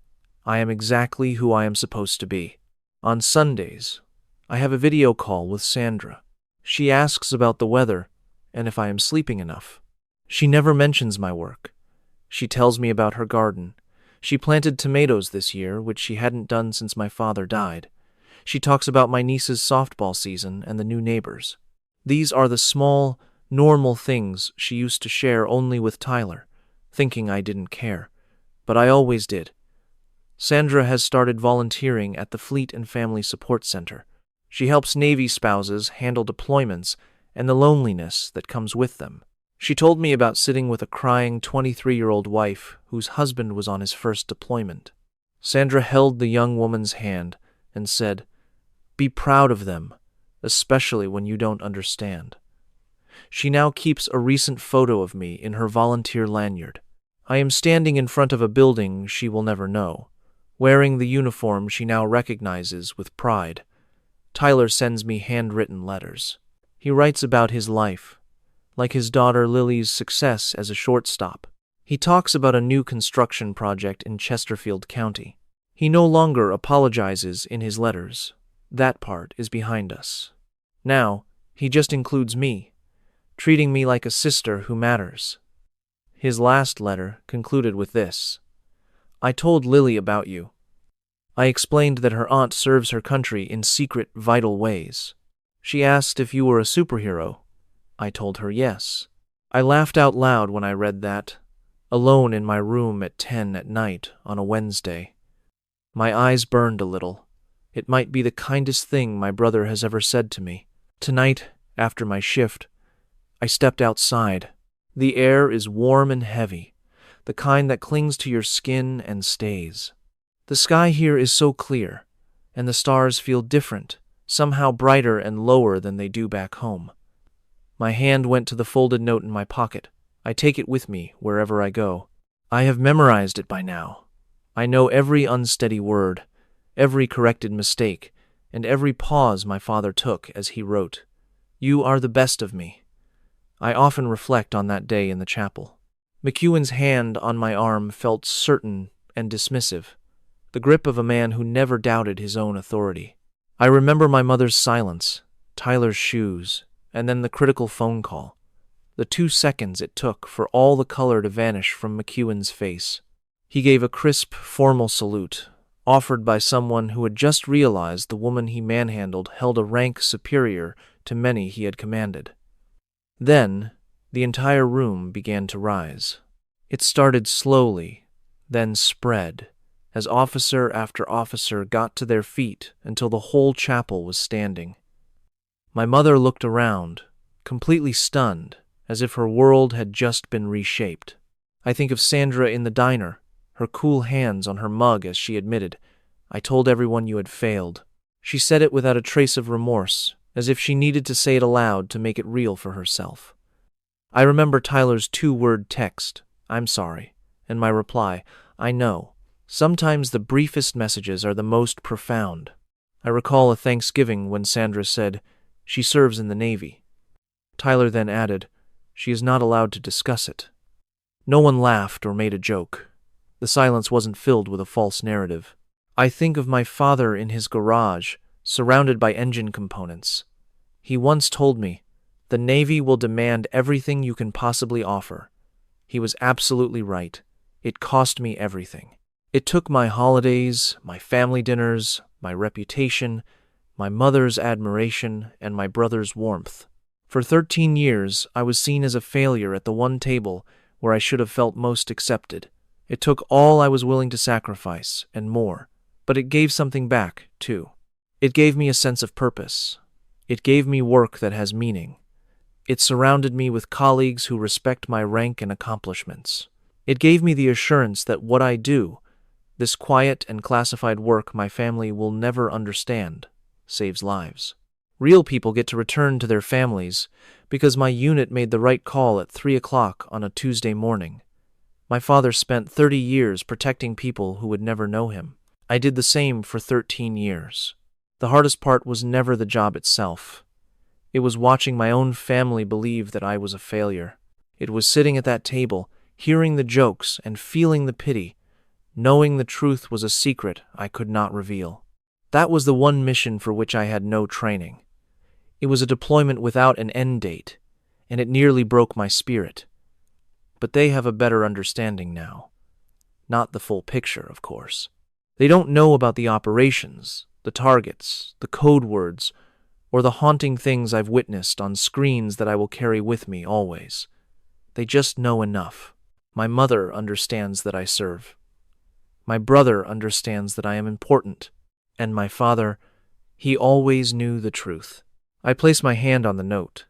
I am exactly who I am supposed to be. On Sundays, I have a video call with Sandra. She asks about the weather and if I am sleeping enough. She never mentions my work. She tells me about her garden. She planted tomatoes this year, which she hadn't done since my father died. She talks about my niece's softball season and the new neighbors. These are the small, normal things she used to share only with Tyler, thinking I didn't care. But I always did. Sandra has started volunteering at the Fleet and Family Support Center. She helps Navy spouses handle deployments and the loneliness that comes with them. She told me about sitting with a crying 23-year-old wife whose husband was on his first deployment. Sandra held the young woman's hand and said, "Be proud of them, especially when you don't understand." She now keeps a recent photo of me in her volunteer lanyard. I am standing in front of a building she will never know, wearing the uniform she now recognizes with pride. Tyler sends me handwritten letters. He writes about his life, like his daughter Lily's success as a shortstop. He talks about a new construction project in Chesterfield County. He no longer apologizes in his letters. That part is behind us. Now, he just includes me, treating me like a sister who matters. His last letter concluded with this: "I told Lily about you. I explained that her aunt serves her country in secret, vital ways. She asked if you were a superhero. I told her yes. I laughed out loud when I read that, alone in my room at 10 at night on a Wednesday. My eyes burned a little. It might be the kindest thing my brother has ever said to me. Tonight, after my shift, I stepped outside. The air is warm and heavy, the kind that clings to your skin and stays. The sky here is so clear, and the stars feel different, somehow brighter and lower than they do back home. My hand went to the folded note in my pocket. I take it with me wherever I go. I have memorized it by now. I know every unsteady word, every corrected mistake, and every pause my father took as he wrote, "You are the best of me." I often reflect on that day in the chapel. McEwen's hand on my arm felt certain and dismissive, the grip of a man who never doubted his own authority. I remember my mother's silence, Tyler's shoes, and then the critical phone call. The 2 seconds it took for all the color to vanish from McEwen's face. He gave a crisp, formal salute, offered by someone who had just realized the woman he manhandled held a rank superior to many he had commanded. Then, the entire room began to rise. It started slowly, then spread, as officer after officer got to their feet until the whole chapel was standing. My mother looked around, completely stunned, as if her world had just been reshaped. I think of Sandra in the diner, her cool hands on her mug as she admitted, "I told everyone you had failed." She said it without a trace of remorse, as if she needed to say it aloud to make it real for herself. I remember Tyler's 2-word text, "I'm sorry," and my reply, "I know." Sometimes the briefest messages are the most profound. I recall a Thanksgiving when Sandra said, "She serves in the Navy." Tyler then added, "She is not allowed to discuss it." No one laughed or made a joke. The silence wasn't filled with a false narrative. I think of my father in his garage, surrounded by engine components. He once told me, "The Navy will demand everything you can possibly offer." He was absolutely right. It cost me everything. It took my holidays, my family dinners, my reputation, my mother's admiration, and my brother's warmth. For 13 years, I was seen as a failure at the one table where I should have felt most accepted. It took all I was willing to sacrifice, and more. But it gave something back, too. It gave me a sense of purpose. It gave me work that has meaning. It surrounded me with colleagues who respect my rank and accomplishments. It gave me the assurance that what I do, this quiet and classified work my family will never understand, saves lives. Real people get to return to their families because my unit made the right call at 3 o'clock on a Tuesday morning. My father spent 30 years protecting people who would never know him. I did the same for 13 years. The hardest part was never the job itself. It was watching my own family believe that I was a failure. It was sitting at that table, hearing the jokes and feeling the pity, knowing the truth was a secret I could not reveal. That was the one mission for which I had no training. It was a deployment without an end date, and it nearly broke my spirit. But they have a better understanding now. Not the full picture, of course. They don't know about the operations, the targets, the code words, or the haunting things I've witnessed on screens that I will carry with me always. They just know enough. My mother understands that I serve. My brother understands that I am important. And my father, he always knew the truth. I place my hand on the note.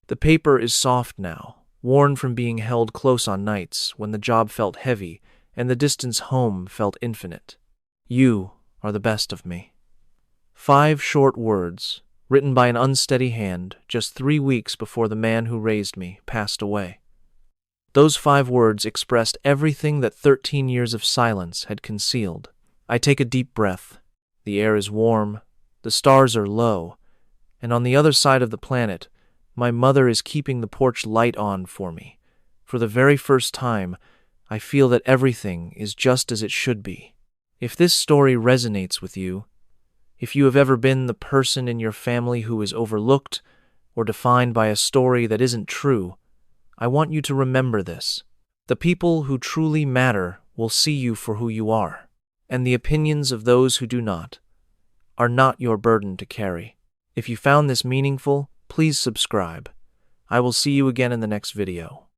The paper is soft now, worn from being held close on nights when the job felt heavy and the distance home felt infinite. You are the best of me. 5 short words, written by an unsteady hand just 3 weeks before the man who raised me passed away. Those 5 words expressed everything that 13 years of silence had concealed. I take a deep breath. The air is warm, the stars are low, and on the other side of the planet, my mother is keeping the porch light on for me. For the very first time, I feel that everything is just as it should be. If this story resonates with you, if you have ever been the person in your family who is overlooked or defined by a story that isn't true, I want you to remember this. The people who truly matter will see you for who you are, and the opinions of those who do not are not your burden to carry. If you found this meaningful, please subscribe. I will see you again in the next video.